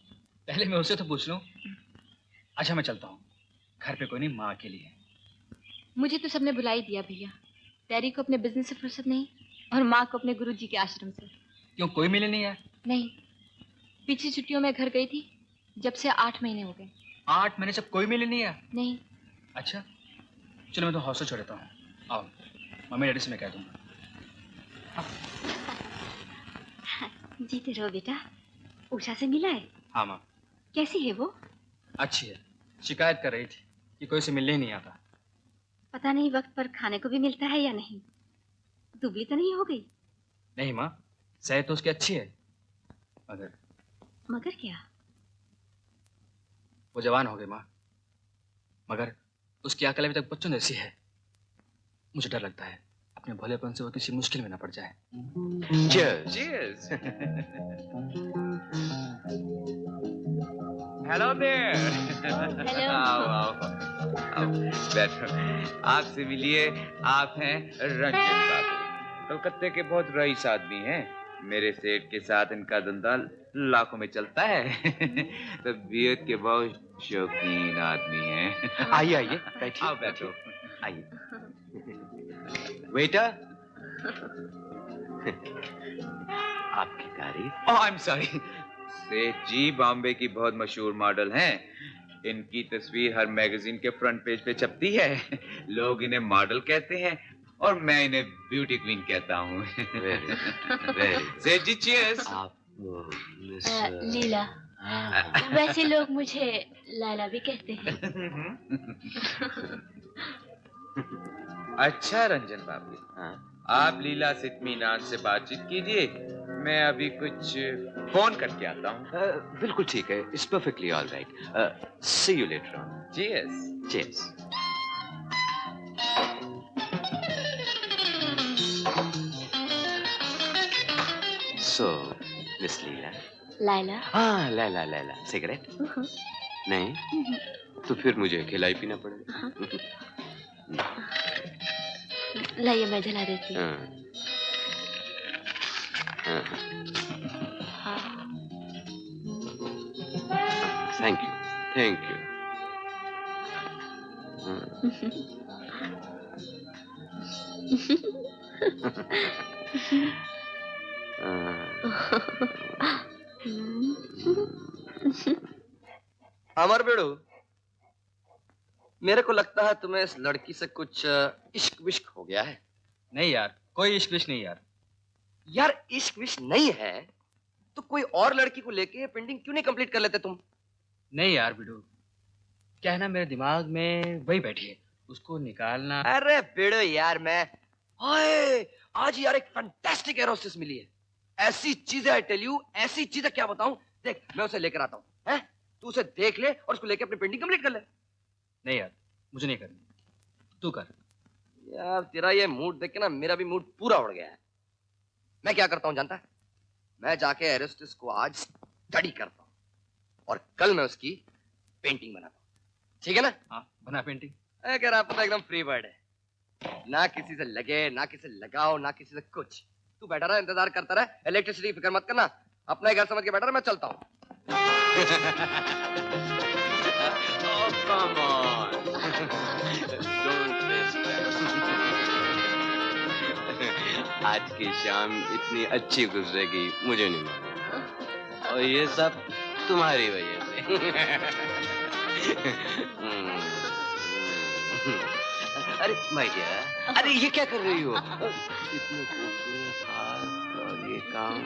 पहले मैं उससे तो पूछ लूं। अच्छा मैं चलता हूँ, घर पे कोई नहीं, माँ के लिए। मुझे तो सबने बुला ही दिया भैया। डैडी को अपने बिजनेस से फुर्सत नहीं और माँ को अपने गुरुजी के आश्रम से। क्यों, कोई मिले नहीं है? नहीं, पिछली छुट्टियों में घर गई थी, जब से 8 महीने हो गए। 8 महीने से कोई मिले नहीं है? नहीं। अच्छा चलो मैं तो हॉस्टल छोड़ देता हूँ। आओ, मम्मी डैडी से मैं कह दूंगा। जीते रहो बेटा। उषा से मिला है? हाँ माँ। कैसी है वो? अच्छी है, शिकायत कर रही थी कि कोई से मिलने ही नहीं आता। पता नहीं वक्त पर खाने को भी मिलता है या नहीं। दुबली तो नहीं हो गई? नहीं माँ, सेहत तो उसकी अच्छी है, मगर क्या? वो जवान हो गई माँ, मगर उसकी अकल अभी तक बच्चों जैसी है। मुझे डर लगता है अपने भोलेपन से वो किसी मुश्किल में ना पड़ जाए। Cheers. Cheers. Hello there. Hello. आओ, बैठो। आपसे मिलिए, आप हैं रंजन बाबू, कलकत्ते के बहुत रईस आदमी हैं। मेरे सेठ के साथ इनका धंधा लाखों में चलता है। तबीयत के बहुत शौकीन आदमी हैं। आइए आइए बैठिए। आओ बैठो, आइए। वेटर, आपकी तारीफ। ओह आई एम सॉरी। सेठ जी बॉम्बे की बहुत मशहूर मॉडल हैं। इनकी तस्वीर हर मैगजीन के फ्रंट पेज पे छपती है। लोग इन्हें मॉडल कहते हैं और मैं इन्हें ब्यूटी क्वीन कहता हूँ। सेठ जी चीयर्स। लीला। वैसे लोग मुझे लाला भी कहते हैं। अच्छा रंजन बाबू, आप लीला से इत्मीनान से बातचीत कीजिए, मैं अभी कुछ फोन करके आता हूँ। बिल्कुल ठीक है, it's perfectly all right. See you later on. Cheers. Cheers. So miss Leela. Lala. हाँ लैला लैला। सिगरेट? नहीं तो फिर मुझे खिलाई पीना पड़ेगा। लाइए मैं जला देती हूँ। Thank you, thank you. Amar बेड़ू, मेरे को लगता है तुम्हें इस लड़की से कुछ इश्क विश्क हो गया है। नहीं यार, कोई इश्क विश्क नहीं यार। यार इश्क विश्क नहीं है तो कोई और लड़की को लेके पेंटिंग क्यों नहीं कंप्लीट कर लेते तुम? नहीं यार बिडू, क्या है ना, मेरे दिमाग में वही बैठी है, उसको निकालना। अरे बेड़ो यार, मैं आज यार एक फैंटास्टिक एरोसिस मिली है। ऐसी चीजें आई टेल यू, ऐसी चीजें क्या बताऊं। देख मैं उसे लेकर आता हूँ, हैं? तू उसे देख ले और उसको लेकर अपनी पेंटिंग कंप्लीट कर ले। नहीं यार, मुझे नहीं करनी, तू कर। यार तेरा ये मूड देख के ना मेरा भी मूड पूरा उड़ गया है। मैं क्या करता हूँ जानता है? मैं जाके एरोस्टिस को आज स्टडी करता हूँ और कल मैं उसकी पेंटिंग बनाता हूँ। ठीक है ना? हाँ, बना पेंटिंग। अगर आप तो एकदम फ्री बर्ड है, ना किसी से लगे, ना किसी से लगाओ, ना किसी से कुछ। तू बैठा रहा, इंतजार करता रहा, इलेक्ट्रिसिटी की फिक्र मत करना, अपना ही घर समझ के बैठा रहा, मैं चलता हूँ। Oh, come on. Don't waste time. आज की शाम इतनी अच्छी गुजरेगी मुझे नहीं मालूम, और ये सब तुम्हारी वजह से। अरे माय डियर, अरे ये क्या कर रही हो? इतने खूबसूरत हाथ और ये काम।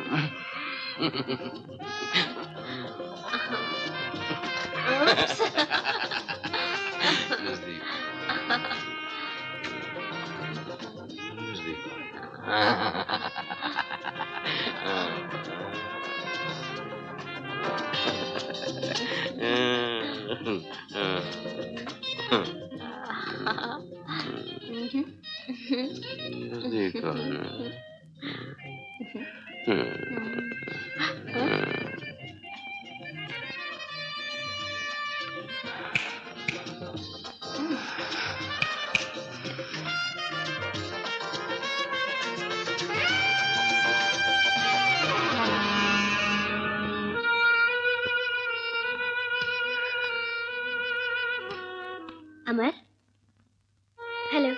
नजदीक अमर, हेलो।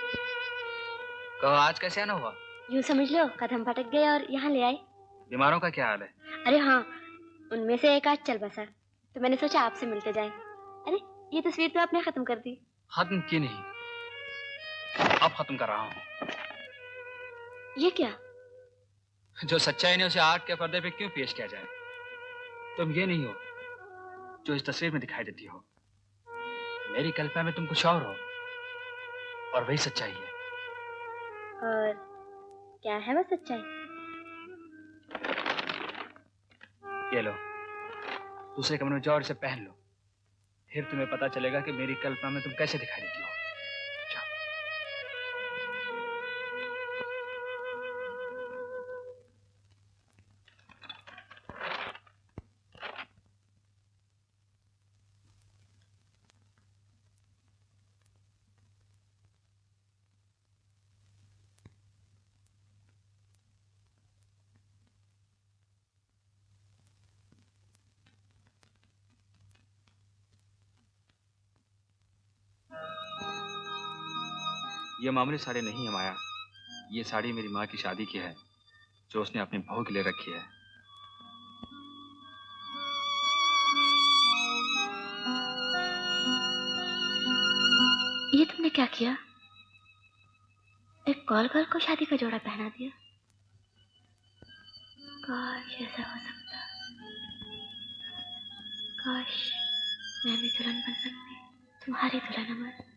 कहो आज कैसे आना हुआ? यूं समझ लो कदम भटक गए और यहाँ ले आए। बीमारों का क्या हाल है? अरे हाँ, उनमें से एक आज चल बसा, तो मैंने सोचा आपसे मिलते जाएं। अरे ये तस्वीर तो आपने खत्म कर दी। खत्म की नहीं, अब खत्म कर रहा हूँ। ये क्या? जो सच्चाई नहीं उसे आर्ट के पर्दे पे क्यों पेश किया जाए? तुम ये नहीं हो जो इस तस्वीर में दिखाई देती हो। मेरी कल्पना में तुम कुछ और हो, और वही सच्चाई है। और क्या है वो सच्चाई? ये लो, दूसरे कमरे में जाओ और इसे पहन लो, फिर तुम्हें पता चलेगा कि मेरी कल्पना में तुम कैसे दिखाई देती हो। ये मामूली साड़ी नहीं है माया, ये साड़ी मेरी माँ की शादी की है, जो उसने अपनी बहू के लिए रखी है। ये तुमने क्या किया? एक कॉल गर्ल को शादी का जोड़ा पहना दिया। काश ऐसा हो सकता, काश मैं भी दुल्हन बन सकती, तुम्हारी दुल्हन अमर।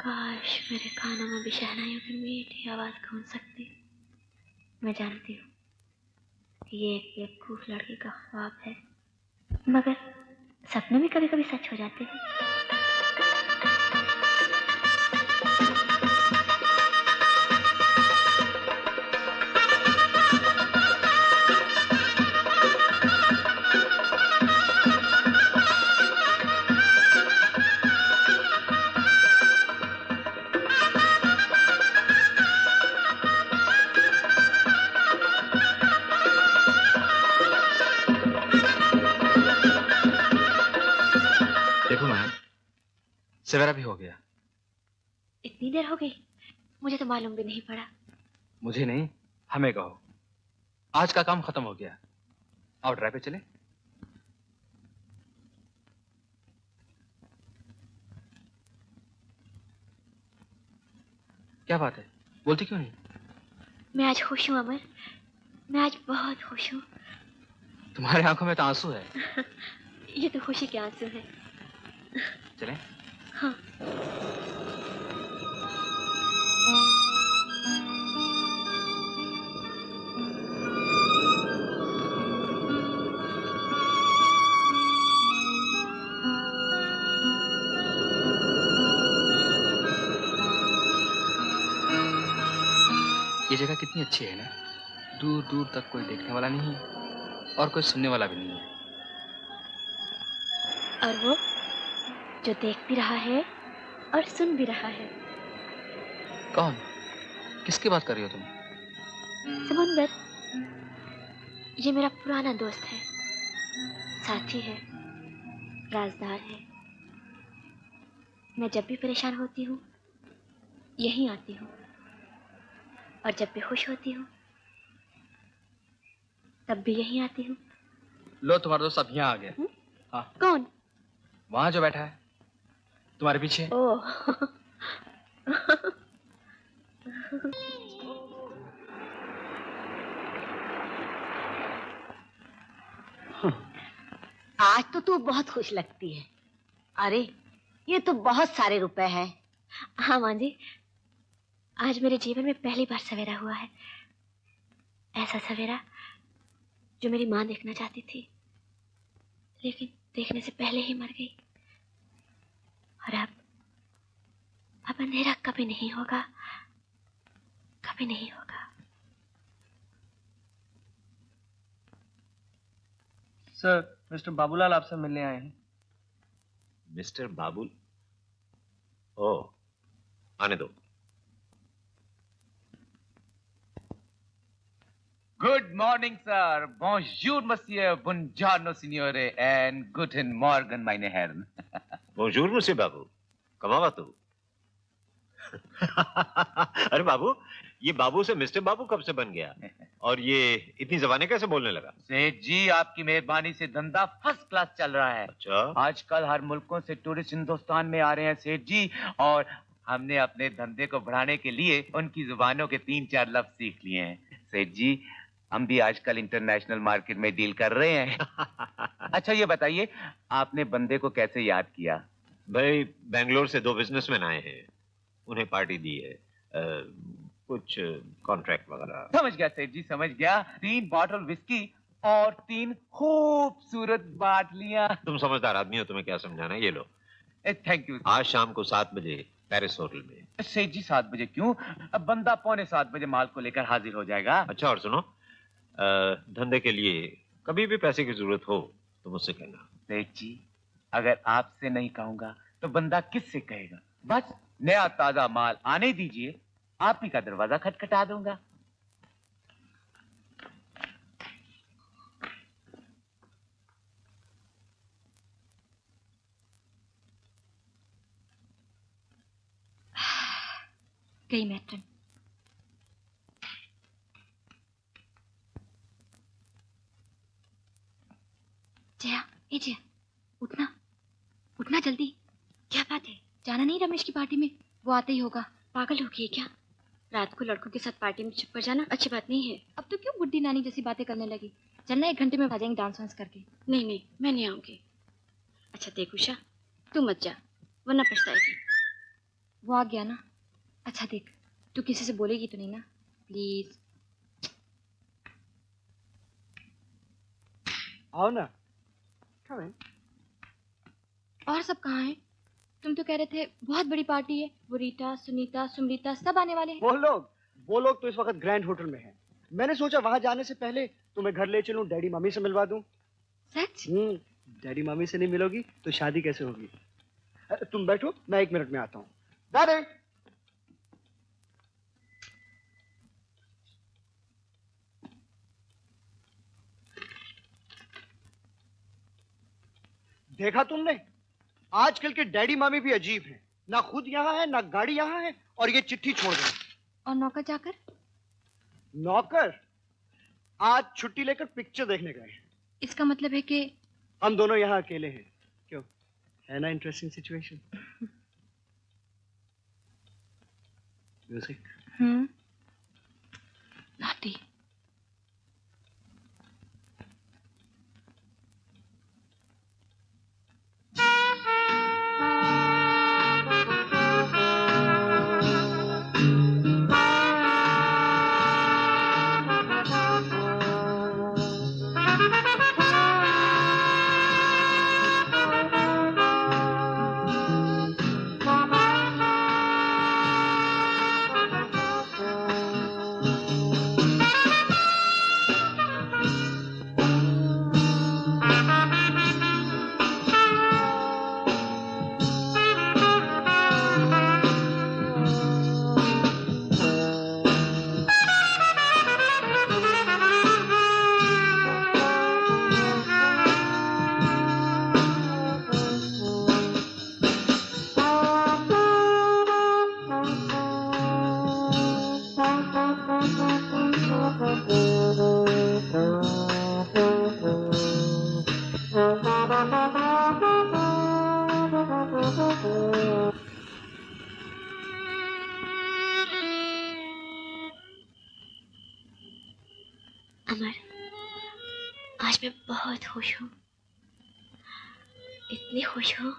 काश मेरे कानों में भी शहनाइयों की मीठी आवाज गूंज सकती। मैं जानती हूँ कि ये एक बेवकूफ लड़की का ख्वाब है, मगर सपने भी कभी कभी सच हो जाते हैं। सवेरा भी हो गया। इतनी देर हो गई? मुझे तो मालूम भी नहीं पड़ा। मुझे नहीं, हमें कहो। आज का काम खत्म हो गया। आओ ड्राइव पे चले। क्या बात है, बोलती क्यों नहीं? मैं आज खुश हूँ अमर, मैं आज बहुत खुश हूँ। तुम्हारे आंखों में तो आंसू है। ये तो खुशी के आंसू है। चलें? हाँ। ये जगह कितनी अच्छी है ना, दूर दूर तक कोई देखने वाला नहीं है और कोई सुनने वाला भी नहीं है। और वो जो देख भी रहा है और सुन भी रहा है। कौन? किसकी बात कर रही हो तुम? समुंदर। ये मेरा पुराना दोस्त है, साथी है, राजदार है। मैं जब भी परेशान होती हूँ यहीं आती हूँ, और जब भी खुश होती हूँ तब भी यहीं आती हूँ। लो तुम्हारा दोस्त अब यहाँ आ गया। हाँ। कौन? वहां जो बैठा है तुम्हारे पीछे। ओह। आज तो तू बहुत खुश लगती है। अरे ये तो बहुत सारे रुपए हैं। हाँ माँ जी, आज मेरे जीवन में पहली बार सवेरा हुआ है। ऐसा सवेरा जो मेरी माँ देखना चाहती थी, लेकिन देखने से पहले ही मर गई। और अब अंधेरा कभी नहीं होगा, कभी नहीं होगा। सर, मिस्टर बाबूलाल आपसे मिलने आए हैं। मिस्टर बाबूल? ओह, आने दो। Good morning, sir. Bonjour, monsieur. Buongiorno, signore. And guten Morgen, meine Herren. Bonjour, monsieur बाबू। कमावा तू। अरे बाबू, ये बाबू से मिस्टर बाबू कब से बन गया? और ये इतनी ज़बानें कैसे बोलने लगा? सेठ जी, आपकी मेहरबानी से धंधा फर्स्ट क्लास चल रहा है। अच्छा। आजकल हर मुल्कों से टूरिस्ट हिंदुस्तान में आ रहे हैं सेठ जी, और हमने अपने धंधे को बढ़ाने के लिए उनकी जुबानों के 3-4 लफ्ज सीख लिए हैं। सेठ जी, हम भी आजकल इंटरनेशनल मार्केट में डील कर रहे हैं। अच्छा ये बताइए, आपने बंदे को कैसे याद किया? भाई, बेंगलोर से 2 बिजनेसमैन आए हैं, उन्हें पार्टी दी है, कुछ कॉन्ट्रैक्ट वगैरह। समझ गया सेठ जी, समझ गया। 3 बॉटल विस्की और 3 खूबसूरत बाटलियां। तुम समझदार आदमी हो, तुम्हें क्या समझाना है, ये लो। Thank you. आज शाम को 7 बजे पेरिस होटल में। सेठ जी 7 बजे क्यों? अब बंदा 6:45 बजे माल को लेकर हाजिर हो जाएगा। अच्छा, और सुनो, धंधे के लिए कभी भी पैसे की जरूरत हो तो मुझसे कहना। सेठ जी, अगर आपसे नहीं कहूंगा तो बंदा किससे कहेगा? बस नया ताजा माल आने दीजिए, आप ही का दरवाजा खटखटा दूंगा। गई मैट्रन। जया, ए जया, उठना, उठना जल्दी। क्या बात है? जाना नहीं रमेश की पार्टी में? वो आते ही होगा। पागल हो गई क्या? रात को लड़कों के साथ पार्टी में छुप कर जाना अच्छी बात नहीं है। अब तो क्यों बुड्ढी नानी जैसी बातें करने लगी? चलना, 1 घंटे में आ जाएंगे डांस वांस करके। नहीं नहीं, मैं नहीं आऊंगी। अच्छा देख उषा, तू मत जा वरना पछताएगी। वो आ गया ना। अच्छा देख, तू किसी से बोलेगी तो नहीं ना? प्लीज। आओ ना। Come in. और सब कहाँ हैं? तुम तो कह रहे थे बहुत बड़ी पार्टी है, वो रीटा, सुनीता, सुमरीता सब आने वाले हैं। वो लोग तो इस वक्त ग्रैंड होटल में हैं। मैंने सोचा वहां जाने से पहले तुम्हें घर ले चलूं, डैडी मम्मी से मिलवा दूं। सच? डैडी मम्मी से नहीं मिलोगी तो शादी कैसे होगी? तुम बैठो, मैं 1 मिनट में आता हूँ। डैडी! देखा तुमने? आजकल के डैडी मामी भी अजीब हैं। ना खुद यहाँ है, ना गाड़ी यहाँ है, और ये चिट्ठी छोड़ गए। और नौकर जाकर? नौकर आज छुट्टी लेकर पिक्चर देखने गए। इसका मतलब है कि हम दोनों यहाँ अकेले हैं। क्यों, है ना इंटरेस्टिंग सिचुएशन? म्यूजिक। नाटी। अमर, आज मैं बहुत खुश हूँ, इतनी खुश हूँ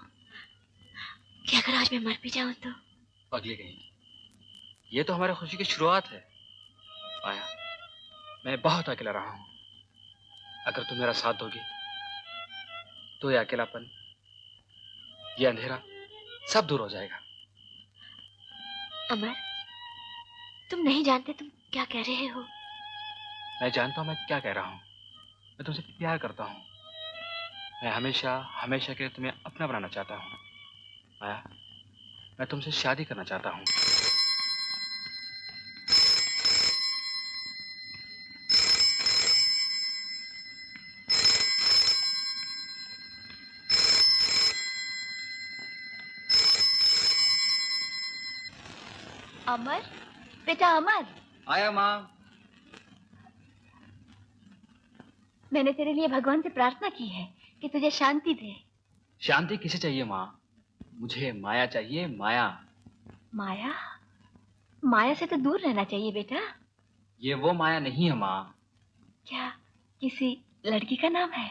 कि अगर आज मैं मर भी जाऊँ तो। पगली गई, ये तो हमारी खुशी की शुरुआत है। आया, मैं बहुत अकेला रहा हूँ। अगर तुम मेरा साथ दोगी तो ये अकेलापन, ये अंधेरा सब दूर हो जाएगा। अमर, तुम नहीं जानते तुम क्या कह रहे हो। मैं जानता हूँ मैं क्या कह रहा हूँ। मैं तुमसे प्यार करता हूँ। मैं हमेशा हमेशा के लिए तुम्हें अपना बनाना चाहता हूँ। आया, मैं तुमसे शादी करना चाहता हूँ। अमर, बेटा अमर। आया माँ। मैंने तेरे लिए भगवान से प्रार्थना की है कि तुझे शांति दे। शांति किसे चाहिए माँ? मुझे माया चाहिए, माया। माया? माया से तो दूर रहना चाहिए बेटा। ये वो माया नहीं है माँ। क्या किसी लड़की का नाम है?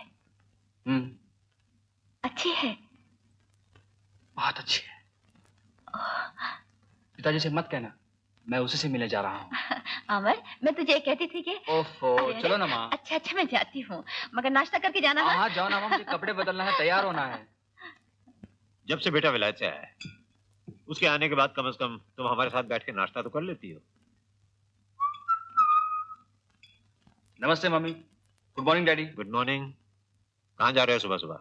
अच्छी है? बहुत अच्छी है। पिताजी से मत कहना, मैं उसी से मिलने जा रहा हूँ। अमर, मैं तुझे कहती थी कि ओफो, चलो ना माँ। अच्छा अच्छा, मैं जाती हूँ, मगर नाश्ता करके जाना। हाँ जाओ ना माँ, मुझे कपड़े बदलना है, तैयार होना है। जब से बेटा विलायत से आया है, उसके आने के बाद कम से कम तुम हमारे साथ बैठ के नाश्ता तो कर लेती हो। नमस्ते mummy. Good morning daddy. Good morning. कहाँ जा रहे हो सुबह सुबह?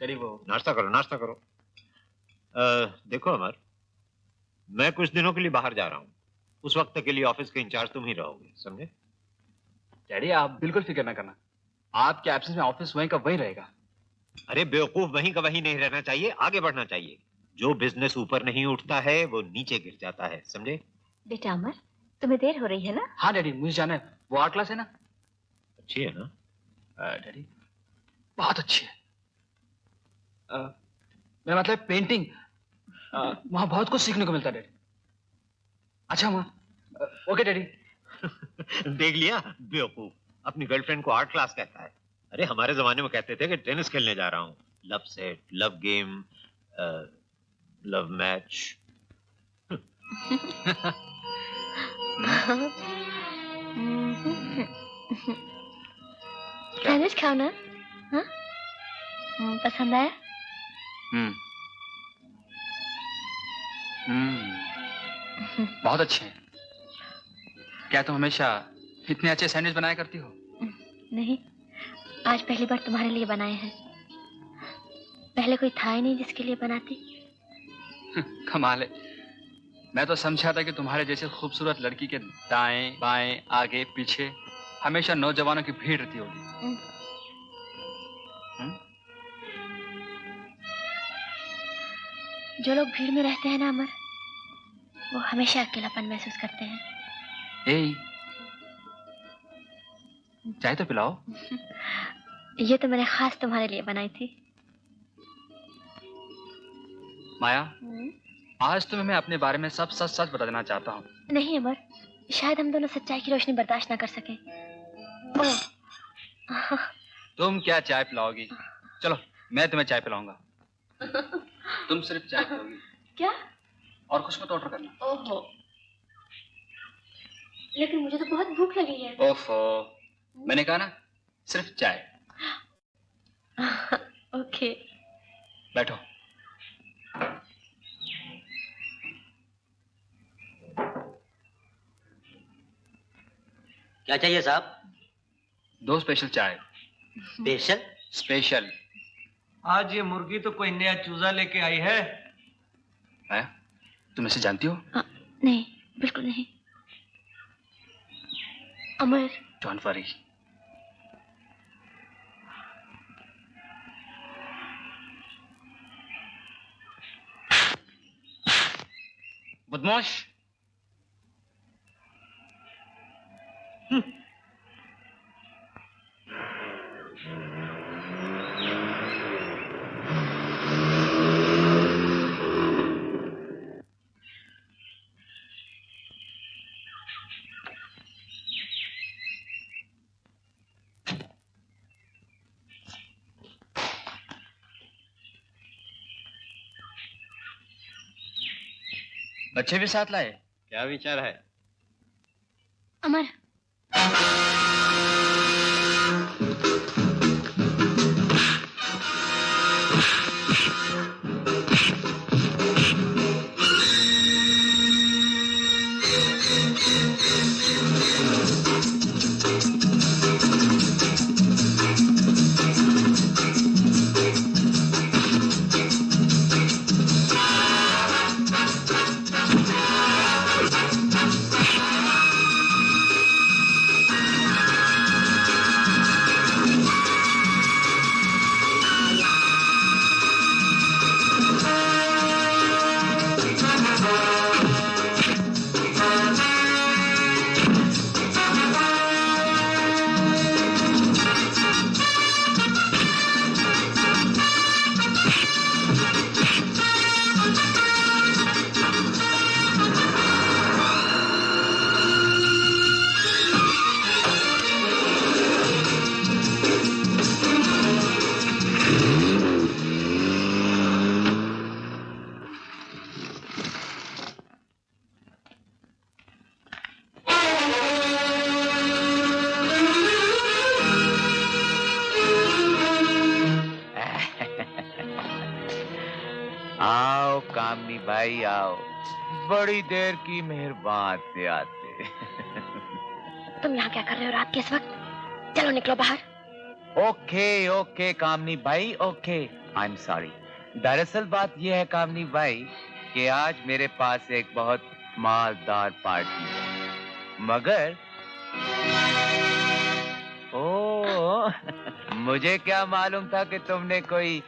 डैडी वो नाश्ता करो, नाश्ता करो। देखो अमर, मैं कुछ दिनों के लिए बाहर जा रहा हूँ। उस वक्त के लिए ऑफिस के इंचार्ज तुम ही रहोगे, समझे? डैडी आप बिल्कुल फिक्र ना करना, आपके एब्सेंस में ऑफिस वहीं का वहीं रहेगा। अरे बेवकूफ, वहीं का वहीं नहीं रहना चाहिए, आगे बढ़ना चाहिए। जो बिजनेस ऊपर नहीं उठता है वो नीचे गिर जाता है, समझे? बेटा अमर, तुम्हें देर हो रही है ना? हाँ डैडी, मुझे जाना है। वो आर्ट क्लास है ना? अच्छी है ना? डैडी बहुत अच्छी है। मैं मतलब पेंटिंग, वहाँ बहुत कुछ सीखने को मिलता है डैडी। अच्छा माँ, ओके डैडी। देख लिया बेवकूफ, अपनी गर्लफ्रेंड को आर्ट क्लास कहता है। अरे हमारे जमाने में कहते थे कि टेनिस खेलने जा रहा हूँ। Love set, love game, love match. Tennis खाओ ना? हाँ? पसंद आया? बहुत अच्छे हैं। क्या तुम हमेशा इतने अच्छे सैंडविच बनाया करती हो? नहीं, आज पहली बार तुम्हारे लिए बनाए हैं। पहले कोई था ही नहीं जिसके लिए बनाती। कमाल है। मैं तो समझा था कि तुम्हारे जैसे खूबसूरत लड़की के दाएं बाएं आगे पीछे हमेशा नौजवानों की भीड़ रहती होगी। जो लोग भीड़ में रहते हैं ना अमर, वो हमेशा अकेलापन महसूस करते हैं। चाय तो पिलाओ। ये तो मैंने खास तुम्हारे लिए बनाई थी। माया, आज तुम्हें मैं अपने बारे में सब सच सच बता देना चाहता हूँ। नहीं अमर, शायद हम दोनों सच्चाई की रोशनी बर्दाश्त ना कर सकें। तुम क्या चाय पिलाओगी? चलो मैं तुम्हें चाय पिलाऊंगा। तुम सिर्फ चाय पिलाओगी क्या? और कुछ मत ऑर्डर करना। ओहो, लेकिन मुझे तो बहुत भूख लगी है। ओफो, मैंने कहा ना सिर्फ चाय। ओके, बैठो। क्या चाहिए साहब? 2 स्पेशल चाय। स्पेशल? स्पेशल। आज ये मुर्गी तो कोई नया चूजा लेके आई है। माया, तुम इसे जानती हो? नहीं, बिल्कुल नहीं। अमर, डोंट वरी। बदमाश। बच्चे भी साथ लाए? क्या विचार है? अमर, आओ कामनी भाई आओ, बड़ी देर की मेहरबान से आते। तुम यहाँ क्या कर रहे हो रात के इस वक्त? चलो निकलो बाहर। ओके ओके कामनी भाई, ओके, आई एम सॉरी। दरअसल बात यह है कामनी भाई कि आज मेरे पास एक बहुत मालदार पार्टी है, मगर ओ मुझे क्या मालूम था कि तुमने कोई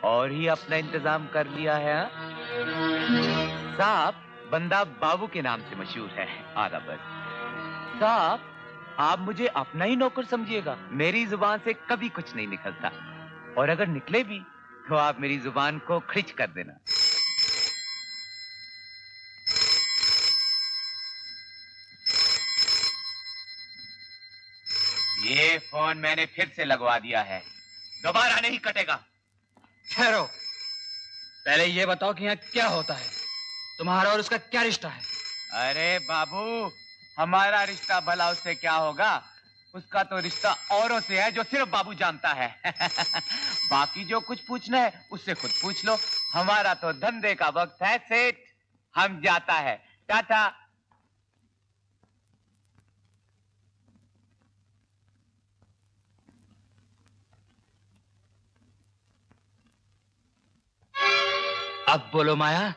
और ही अपना इंतजाम कर लिया है। साहब बंदा बाबू के नाम से मशहूर है, आधा बस। साहब आप मुझे अपना ही नौकर समझिएगा, मेरी जुबान से कभी कुछ नहीं निकलता, और अगर निकले भी तो आप मेरी जुबान को खिंच कर देना। ये फोन मैंने फिर से लगवा दिया है, दोबारा नहीं कटेगा। ठहरो, पहले ये बताओ कि यहाँ क्या होता है, तुम्हारा और उसका क्या रिश्ता है? अरे बाबू, हमारा रिश्ता भला उससे क्या होगा, उसका तो रिश्ता औरों से है जो सिर्फ बाबू जानता है। बाकी जो कुछ पूछना है उससे खुद पूछ लो, हमारा तो धंधे का वक्त है सेठ, हम जाता है, टाटा। अब बोलो माया।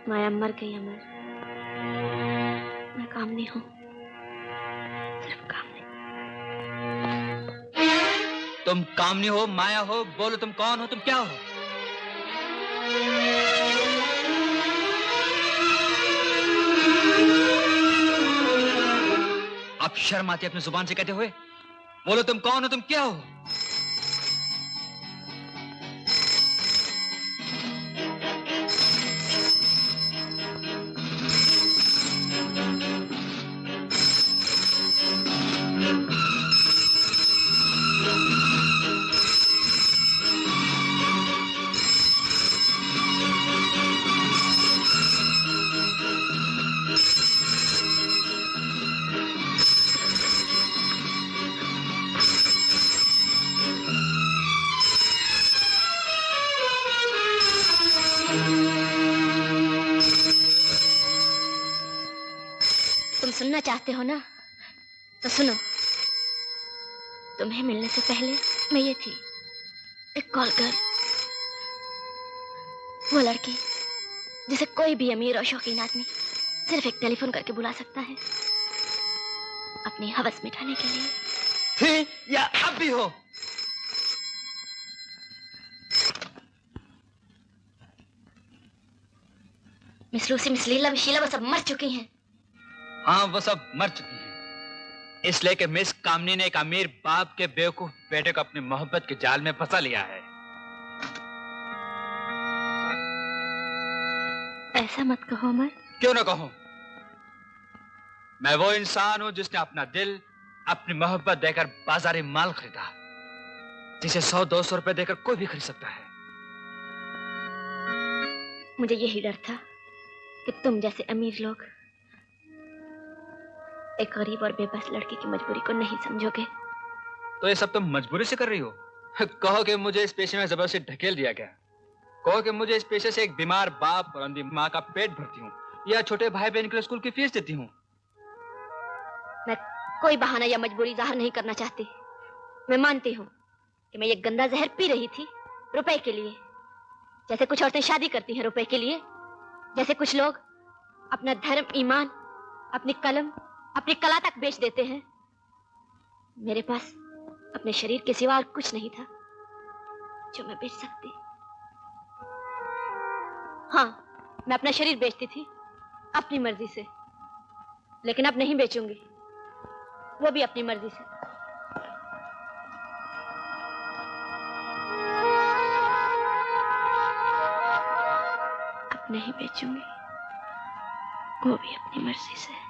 माया मर गई अमर, मैं कामनी हूँ, सिर्फ कामनी। तुम कामनी हो, माया हो, बोलो तुम कौन हो, तुम क्या हो? शर्म आती है अपनी जुबान से कहते हुए? बोलो तुम कौन हो, तुम क्या हो? सुनना चाहते हो ना, तो सुनो। तुम्हें मिलने से पहले मैं ये थी, एक कॉल गर्ल, वो लड़की जिसे कोई भी अमीर और शौकीन आदमी सिर्फ एक टेलीफोन करके बुला सकता है अपनी हवस मिटाने के लिए। थी या अब भी हो? मिस लूसी, मिस लीला, मिस शीला वो सब मर चुकी हैं। हाँ, वो सब मर चुकी हैं, इसलिए कि मिस कामनी ने एक अमीर बाप के बेवकूफ बेटे को अपनी मोहब्बत के जाल में फंसा लिया है। ऐसा मत कहो अमर। क्यों ना कहूं? मैं वो इंसान हूं जिसने अपना दिल, अपनी मोहब्बत देकर बाजारी माल खरीदा, जिसे 100-200 रुपए देकर कोई भी खरीद सकता है। मुझे यही डर था कि तुम जैसे अमीर लोग एक गरीब और बेबस लड़की की मजबूरी को नहीं समझोगे। तो ये सब तुम मजबूरी से कर रही हो? कहो कि मुझे इस पेशे में जबरदस्ती ढकेल दिया गया, कहो कि मुझे इस पेशे से एक बीमार बाप और अंधी माँ का पेट भरती हूँ, या छोटे भाई बहन के लिए स्कूल की फीस देती हूँ। मैं कोई बहाना या मजबूरी जाहिर नहीं करना चाहती। मैं मानती हूँ कि मैं ये गंदा जहर पी रही थी रुपए के लिए, जैसे कुछ औरतें शादी करती हैं रुपए के लिए, जैसे कुछ लोग अपना धर्म, ईमान, अपनी कलम, अपनी कला तक बेच देते हैं। मेरे पास अपने शरीर के सिवा और कुछ नहीं था जो मैं बेच सकती। हाँ, मैं अपना शरीर बेचती थी अपनी मर्जी से, लेकिन अब नहीं बेचूंगी, वो भी अपनी मर्जी से। अब नहीं बेचूंगी, वो भी अपनी मर्जी से।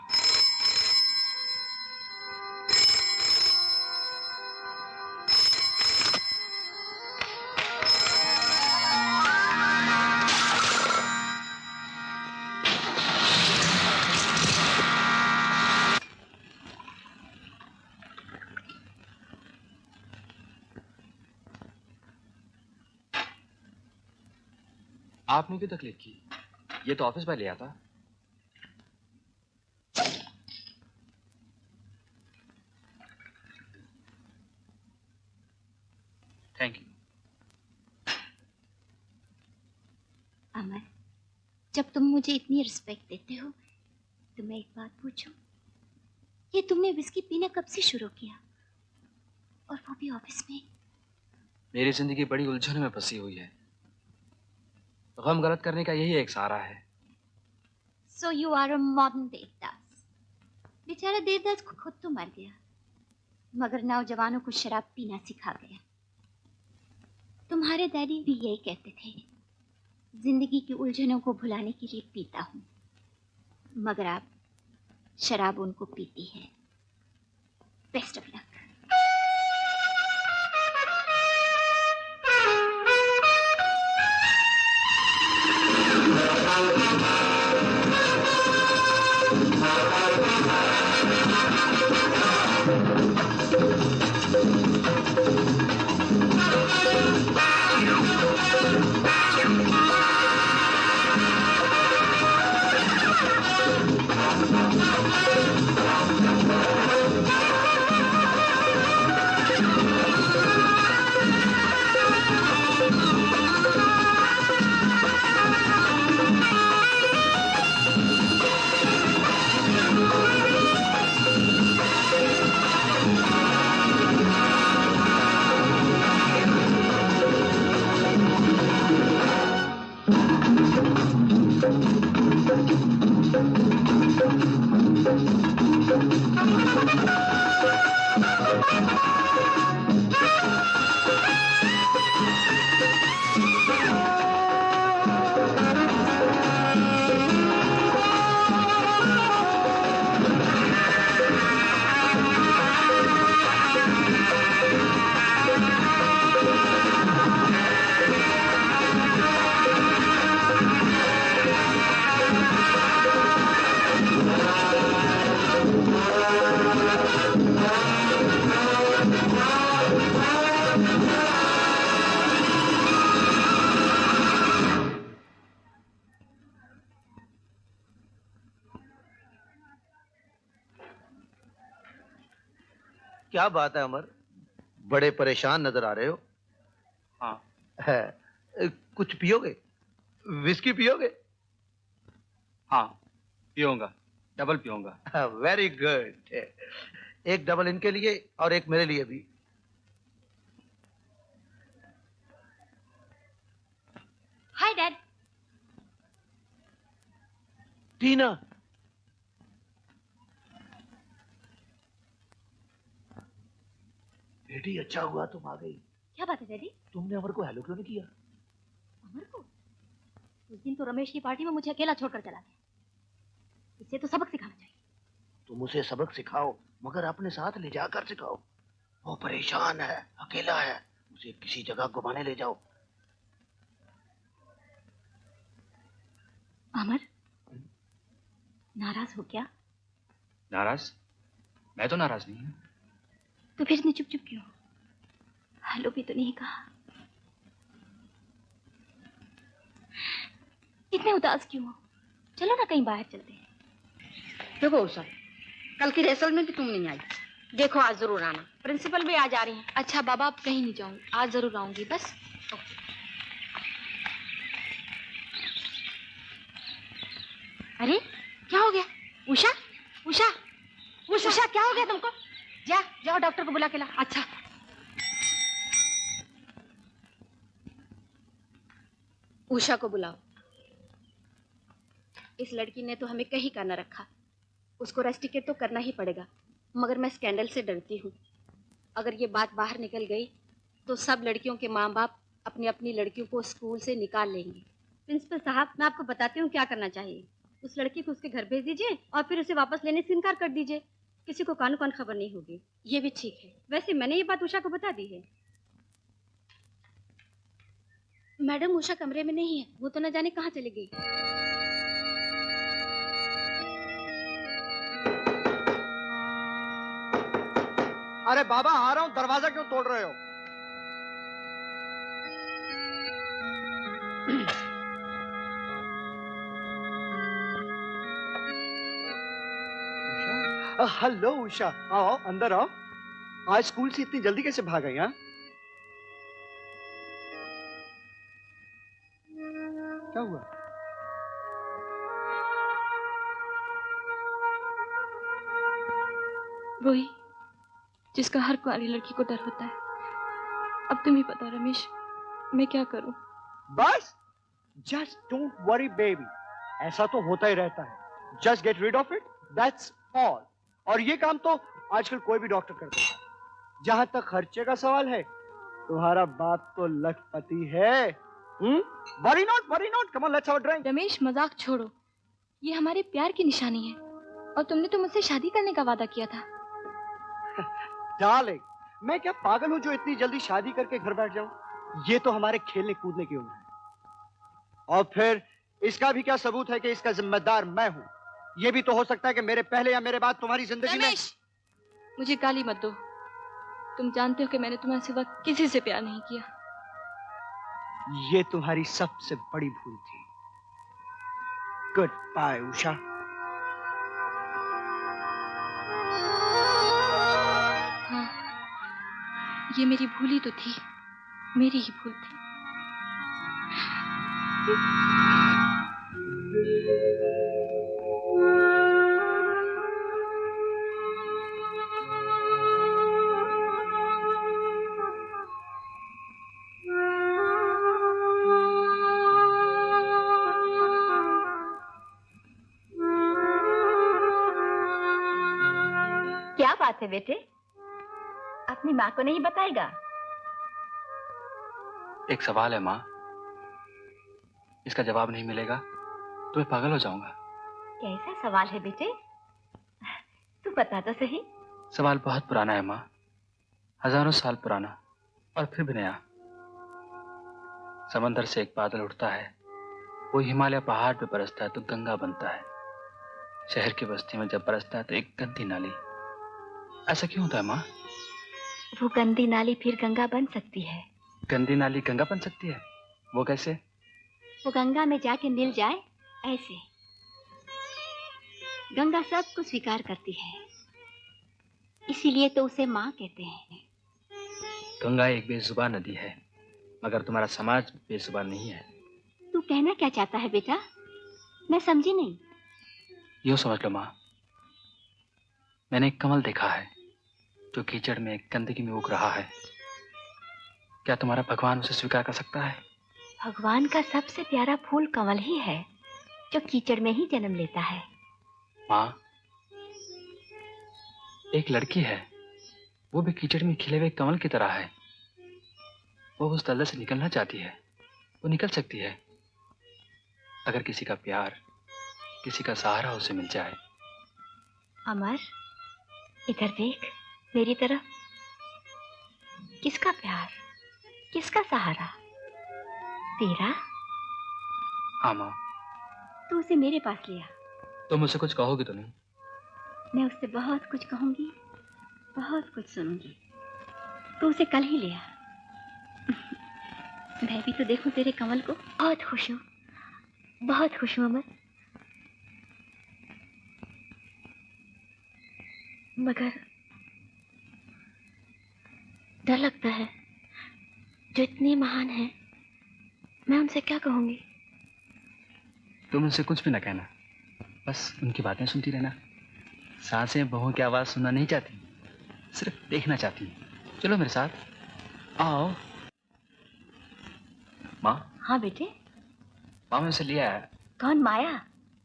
आपने क्यों तकलीफ की? ये तो ऑफिस में ले आता। Thank you. अमर, जब तुम मुझे इतनी रिस्पेक्ट देते हो तो मैं एक बात पूछूं? ये तुमने विस्की पीना कब से शुरू किया, और वो भी ऑफिस में? मेरी जिंदगी बड़ी उलझन में फंसी हुई है, गम गलत करने का यही एक सहारा है। So you are a modern Devdas. बेचारा देवदास को खुद तो मर गया, मगर नौजवानों को शराब पीना सिखा गया। तुम्हारे डैडी भी यही कहते थे, जिंदगी की उलझनों को भुलाने के लिए पीता हूँ, मगर अब शराब उनको पीती है। Best of luck. Thank you. क्या बात है अमर, बड़े परेशान नजर आ रहे हो। हाँ है, कुछ पियोगे? विस्की पियोगे? हाँ पीऊंगा, डबल पीऊंगा। Very good. एक डबल इनके लिए और एक मेरे लिए भी। Hi dad. टीना, बेटी अच्छा हुआ तुम आ गई। क्या बात है डैडी? तुमने अमर को हेलो क्यों नहीं किया? अमर को? उस दिन तो रमेश की पार्टी में मुझे अकेला छोड़कर चला गया। इसे तो सबक सिखाना चाहिए। तुम उसे सबक सिखाओ, मगर अपने साथ ले जाकर सिखाओ। वो परेशान है, अकेला है, उसे किसी जगह घुमाने ले जाओ। अमर, नाराज हो क्या? नाराज? मैं तो नाराज नहीं हूँ। तो फिर इतने चुप चुप क्यों? हेलो भी तो नहीं कहा। इतने उदास क्यों हो? चलो ना कहीं बाहर चलते हैं। देखो उषा, कल की रिहर्सल में भी तुम नहीं आई। देखो आज जरूर आना, प्रिंसिपल भी आज आ रही हैं। अच्छा बाबा, अब कहीं नहीं जाऊंगी, आज जरूर आऊंगी बस। अरे क्या हो गया? उषा, उषा, उषा, उषा क्या हो गया तुमको? जाओ डॉक्टर को बुला के ला। अच्छा। उषा को बुलाओ। इस लड़की ने तो हमें कहीं का न रखा। उसको रेस्टिकेट तो करना ही पड़ेगा, मगर मैं स्कैंडल से डरती हूँ। अगर ये बात बाहर निकल गई तो सब लड़कियों के माँ बाप अपनी अपनी लड़कियों को स्कूल से निकाल लेंगे। प्रिंसिपल साहब, मैं आपको बताती हूँ क्या करना चाहिए। उस लड़की को उसके घर भेज दीजिए और फिर उसे वापस लेने से इनकार कर दीजिए। किसी को कानू कान खबर नहीं होगी। ये भी ठीक है। वैसे मैंने ये बात उषा को बता दी है। मैडम उषा कमरे में नहीं है, वो तो न जाने कहाँ चली गई। अरे बाबा आ रहा हूँ, दरवाजा क्यों तोड़ रहे हो? हेलो उषा, आओ अंदर आओ। आज स्कूल से इतनी जल्दी कैसे भाग गई? हाँ, क्या हुआ? वही जिसका हर कुंवारी लड़की को डर होता है। अब तुम ही बता रमेश, मैं क्या करूं? बस जस्ट डोंट वरी बेबी, ऐसा तो होता ही रहता है। Just get rid of it, that's all. और ये काम तो आजकल कोई भी डॉक्टर कर देता है। जहां तक खर्चे का सवाल है, तुम्हारा बाप तो लखपति है। Worry not, come on let's have a drink. Ramesh मजाक छोड़ो, ये हमारे प्यार की निशानी है और तुमने तो मुझसे शादी करने का वादा किया था। डार्लिंग, मैं क्या पागल हूं जो इतनी जल्दी शादी करके घर बैठ जाऊं? ये तो हमारे खेलने कूदने की उम्र है। और फिर इसका भी क्या सबूत है कि इसका जिम्मेदार मैं हूं? ये भी तो हो सकता है कि मेरे पहले या मेरे बाद तुम्हारी जिंदगी में। मुझे गाली मत दो। तुम जानते हो कि मैंने तुम्हारे सिवा किसी से प्यार नहीं किया। ये तुम्हारी सबसे बड़ी भूल थी। Good bye Usha. हाँ, ये मेरी भूल ही तो थी, मेरी ही भूल थी। क्या बात है बेटे? अपनी माँ को नहीं बताएगा? एक सवाल है माँ, इसका जवाब नहीं मिलेगा तो मैं पागल हो जाऊंगा। कैसा सवाल है बेटे? तू बता तो सही। सवाल बहुत पुराना है माँ, हजारों साल पुराना और फिर भी नया। समंदर से एक बादल उठता है, वो हिमालय पहाड़ पे बरसता है तो गंगा बनता है। शहर की बस्ती में जब बरसता है तो एक गंदी नाली। ऐसा क्यों होता है माँ? वो गंदी नाली फिर गंगा बन सकती है। गंदी नाली गंगा बन सकती है? वो कैसे? वो गंगा में जाके मिल जाए ऐसे। गंगा सबको स्वीकार करती है, इसीलिए तो उसे माँ कहते हैं। गंगा एक बेजुबान नदी है, मगर तुम्हारा समाज बेजुबान नहीं है। तू कहना क्या चाहता है बेटा? मैं समझी नहीं। यूँ समझ लो माँ, मैंने एक कमल देखा है जो कीचड़ में गंदगी में उग रहा है। क्या तुम्हारा भगवान उसे स्वीकार कर सकता है? भगवान का सबसे प्यारा फूल कमल ही है जो कीचड़ में ही जन्म लेता है। माँ, एक लड़की है, वो भी कीचड़ में खिले हुए कमल की तरह है। वो उस दलदल से निकलना चाहती है, वो निकल सकती है अगर किसी का प्यार, किसी का सहारा उसे मिल जाए। अमर, इधर देख मेरी तरफ। किसका प्यार, किसका सहारा? तेरा? हाँ माँ। तू उसे मेरे पास लिया। तुम मुझसे कुछ कहोगी तो नहीं? मैं उससे बहुत कुछ कहूंगी, बहुत कुछ सुनूंगी। तू उसे कल ही लिया। मैं भी तो देखूं तेरे कमल को। बहुत खुश हूँ, बहुत खुश हूँ अमर। मगर डर लगता है, जो इतने महान हैं, मैं उनसे क्या कहूंगी? तुम उनसे कुछ भी ना कहना, बस उनकी बातें सुनती रहना। सांसें बहू की आवाज सुनना नहीं चाहती, सिर्फ देखना चाहती। चलो मेरे साथ, आओ। माँ। हाँ बेटे। माँ मैं उसे लिया है। कौन? माया?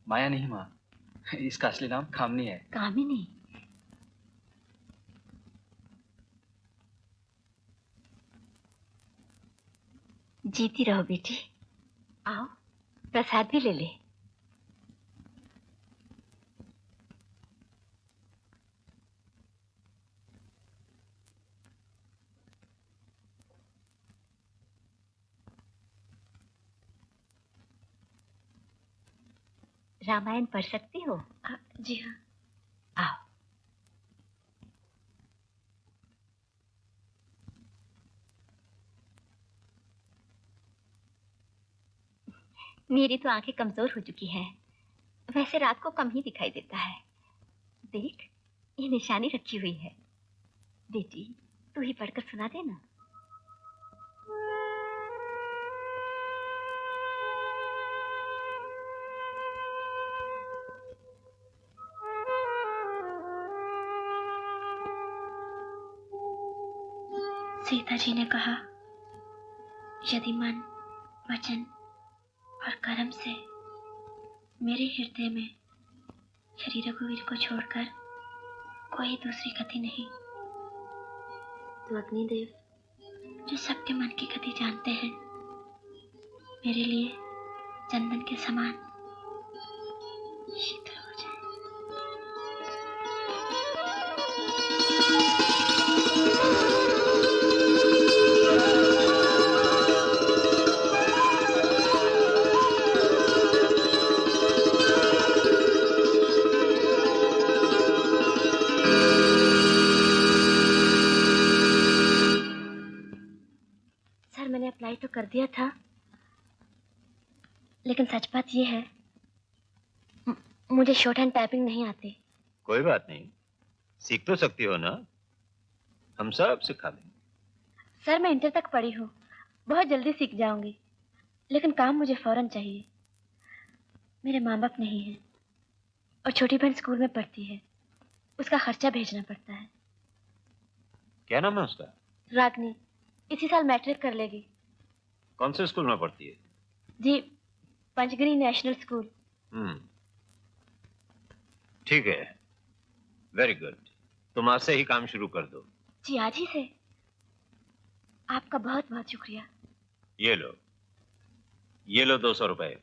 माया नहीं माँ, इसका असली नाम कामनी है। कामिनी? जीती रहो बेटी। आओ, प्रसाद भी ले ले। रामायण पढ़ सकती हो? जी हाँ। आओ। मेरी तो आंखें कमजोर हो चुकी हैं, वैसे रात को कम ही दिखाई देता है। देख, ये निशानी रखी हुई है। बेटी, तू ही पढ़कर सुना देना। सीता जी ने कहा, यदि मन, वचन और कर्म से मेरे हृदय में श्री रघुवीर को छोड़कर कोई दूसरी गति नहीं, तो अग्निदेव जो सबके मन की गति जानते हैं, मेरे लिए चंदन के समान शीतल हो जाए। मैंने अप्लाई तो कर दिया था, लेकिन सच बात यह है, मुझे शॉर्ट हैंड टाइपिंग नहीं आती। कोई बात नहीं, सीख तो सकती हो ना, हम सब सिखा देंगे। सर मैं इंटर तक पढ़ी हूँ, बहुत जल्दी सीख जाऊंगी, लेकिन काम मुझे फौरन चाहिए। मेरे माँ बाप नहीं हैं और छोटी बहन स्कूल में पढ़ती है, उसका खर्चा भेजना पड़ता है। क्या नाम है उसका? रागनी, इसी साल मैट्रिक कर लेगी। कौन से स्कूल में पढ़ती है? जी, पंचगिरी नेशनल स्कूल। ठीक है, वेरी गुड। तुम आज से ही काम शुरू कर दो। जी आज ही से। आपका बहुत बहुत शुक्रिया। ये लो 200 रुपए।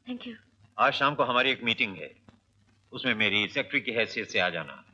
Thank you. आज शाम को हमारी एक मीटिंग है, उसमें मेरी सेक्रेटरी की हैसियत से आ जाना।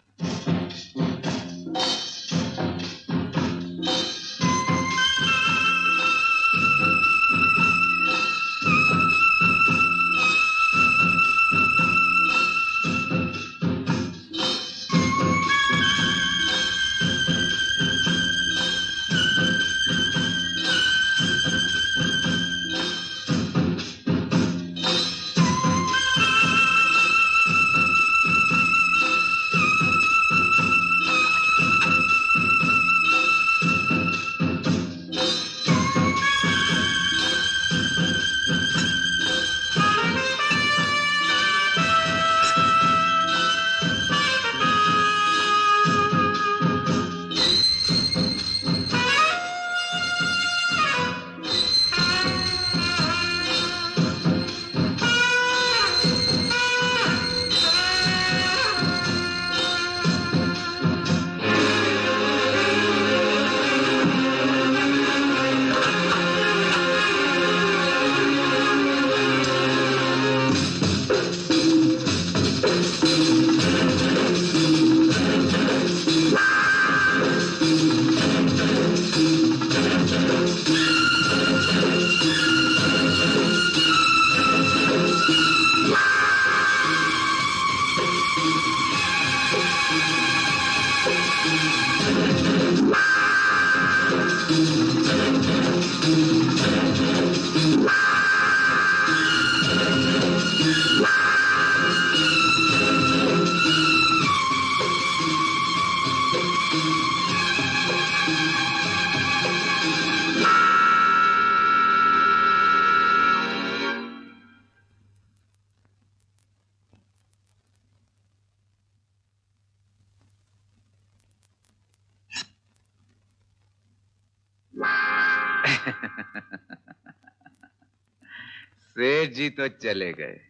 सेठ जी तो चले गए,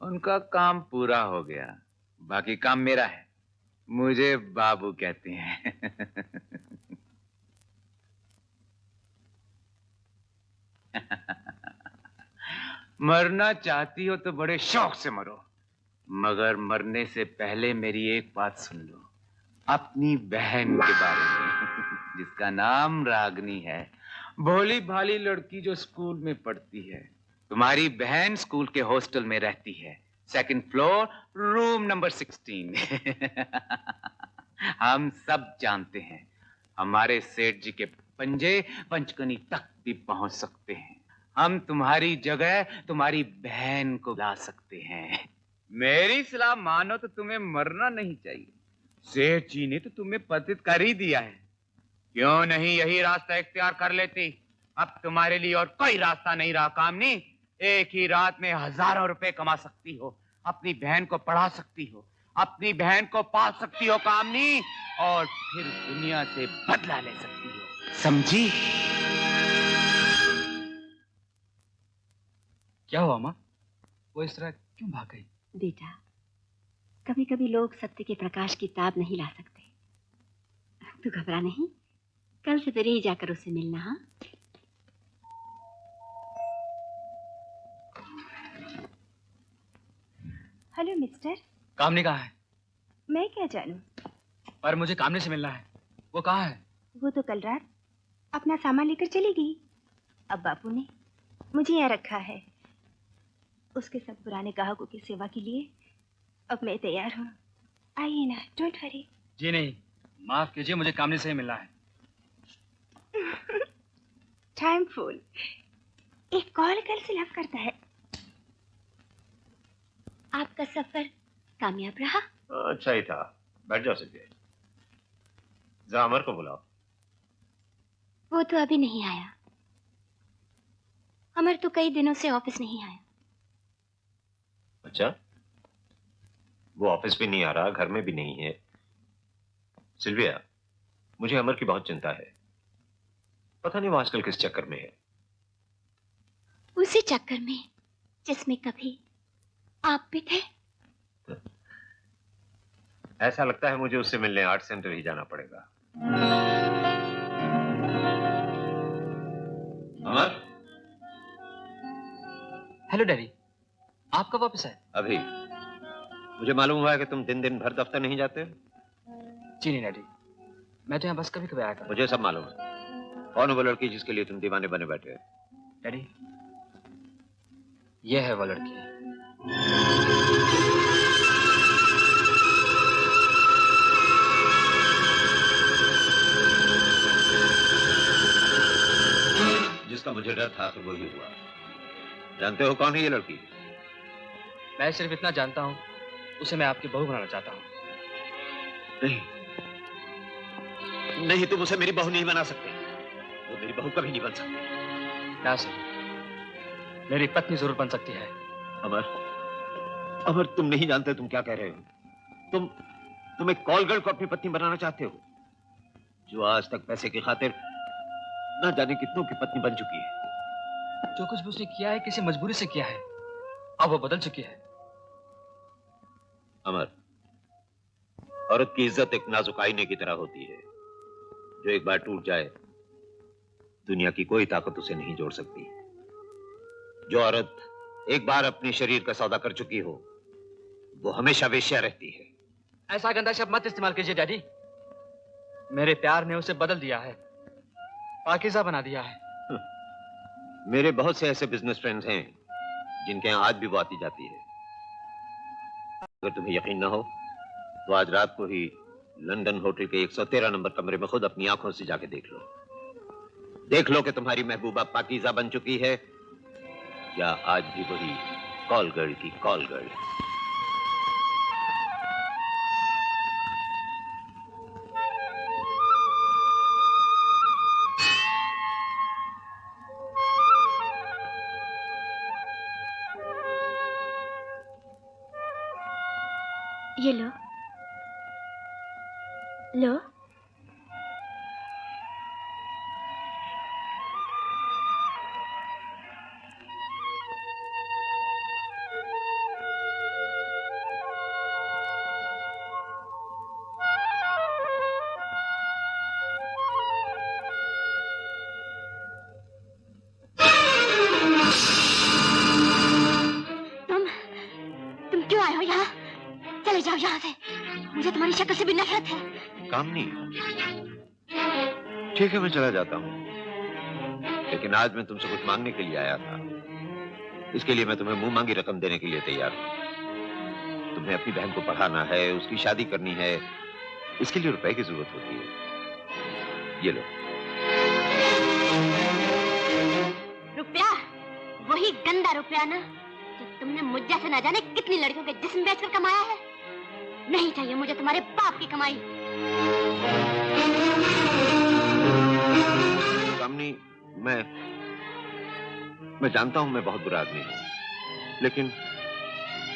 उनका काम पूरा हो गया, बाकी काम मेरा है। मुझे बाबू कहते हैं। मरना चाहती हो तो बड़े शौक से मरो, मगर मरने से पहले मेरी एक बात सुन लो, अपनी बहन के बारे में, जिसका नाम रागनी है, भोली भाली लड़की जो स्कूल में पढ़ती है। तुम्हारी बहन स्कूल के हॉस्टल में रहती है, 2nd फ्लोर, रूम नंबर 16। हम सब जानते हैं, हमारे सेठ जी के पंजे पंचकनी तक भी पहुंच सकते हैं। हम तुम्हारी जगह तुम्हारी बहन को ला सकते हैं। मेरी सलाह मानो तो तुम्हें मरना नहीं चाहिए। सेठ जी ने तो तुम्हें पतित कर ही दिया है, क्यों नहीं यही रास्ता इख्तियार कर लेती? अब तुम्हारे लिए और कोई रास्ता नहीं रहा कामनी। एक ही रात में हजारों रुपए कमा सकती हो, अपनी बहन को पढ़ा सकती हो, अपनी बहन को पाल सकती हो कामनी, और फिर दुनिया से बदला ले सकती हो, समझी? क्या हुआ माँ? वो इस तरह क्यों भाग गई? बेटा, कभी कभी लोग सत्य के प्रकाश की ताब नहीं ला सकते। तू घबरा नहीं, कल से तेरे ही जाकर उससे मिलना। हाँ, हेलो मिस्टर। कामनी कहाँ है? मैं क्या जानूं? पर मुझे कामनी से मिलना है। वो कहाँ है? वो तो कल रात अपना सामान लेकर चली गई। अब बापू ने मुझे यहाँ रखा है, उसके सब पुराने ग्राहकों की सेवा के लिए। अब मैं तैयार हूँ, आइए ना, डोंट वरी। जी नहीं, माफ कीजिए, मुझे कामनी से ही मिलना है। टाइम फूल, एक कॉल कल से लव करता है। आपका सफर कामयाब रहा? अच्छा ही था। बैठ जाओ सिद्धि। जरा अमर को बुलाओ। वो तो अभी नहीं आया। अमर तो कई दिनों से ऑफिस नहीं आया। अच्छा, वो ऑफिस भी नहीं आ रहा, घर में भी नहीं है। सिल्विया, मुझे अमर की बहुत चिंता है। पता नहीं वो आजकल किस चक्कर में है। उसी चक्कर में जिसमें कभी आप भी थे। ऐसा लगता है मुझे उससे मिलने आर्ट सेंटर ही जाना पड़ेगा। अमर। हेलो डैडी, आप कब वापस आए? अभी। मुझे मालूम हुआ है कि तुम दिन दिन भर दफ्तर नहीं जाते। जी नहीं डैडी, मैं तो यहाँ बस कभी कभी आया था। मुझे सब मालूम है। कौन है वो लड़की जिसके लिए तुम दीवाने बने बैठे हो? डैडी, ये है वो लड़की। जिसका मुझे डर था, फिर वही हुआ। जानते हो कौन है ये लड़की? मैं सिर्फ इतना जानता हूँ, उसे मैं आपकी बहू बनाना चाहता हूँ। नहीं, नहीं, तुम उसे मेरी बहू नहीं बना सकते। वो मेरी बहू कभी नहीं बन सकती। ना सर, मेरी पत्नी जरूर बन सकती है। अमर, अमर, तुम नहीं जानते तुम क्या कह रहे हो। तुम एक कॉल गर्ल को अपनी पत्नी बनाना चाहते हो, जो आज तक पैसे की खातिर ना जाने कितनों की पत्नी बन चुकी है। जो कुछ भी उसने किया है किसी मजबूरी से किया है, अब वो बदल चुकी है। अमर, औरत की इज्जत एक नाजुक आईने की तरह होती है, जो एक बार टूट जाए दुनिया की कोई ताकत उसे नहीं जोड़ सकती। जो औरत एक बार अपने शरीर का सौदा कर चुकी हो, वो हमेशा वेश्या रहती है। ऐसा गंदा शब्द मत इस्तेमाल कीजिए डैडी। मेरे प्यार ने उसे बदल दिया है, पाकीज़ा बना दिया है। मेरे बहुत से ऐसे बिजनेस फ्रेंड्स हैं जिनके यहाँ आज भी वो आती जाती है। अगर तुम्हें यकीन ना हो तो आज रात को ही लंदन होटल के 113 नंबर कमरे में खुद अपनी आंखों से जाके देख लो। देख लो कि तुम्हारी महबूबा पाकीज़ा बन चुकी है या आज भी वही कॉल गर्ल की कॉल गर्ल। ये लो, लो। तुम क्यों आए हो यहाँ? चले जाओ यहाँ से, मुझे तुम्हारी शक्ल से भी नफरत है। कामनी, ठीक है मैं चला जाता हूँ, लेकिन आज मैं तुमसे कुछ मांगने के लिए आया था। इसके लिए मैं तुम्हें मुंह मांगी रकम देने के लिए तैयार हूँ। तुम्हें अपनी बहन को पढ़ाना है, उसकी शादी करनी है, इसके लिए रुपए की जरूरत होती है। ये लो। रुपया? वही गंदा रुपया ना, जो तुमने मुझ जैसे ना जाने कितनी लड़कियों के जिस्म बेचकर कमाया है। नहीं चाहिए मुझे तुम्हारे बाप की कमाई। कामनी, मैं जानता हूं मैं बहुत बुरा आदमी हूं, लेकिन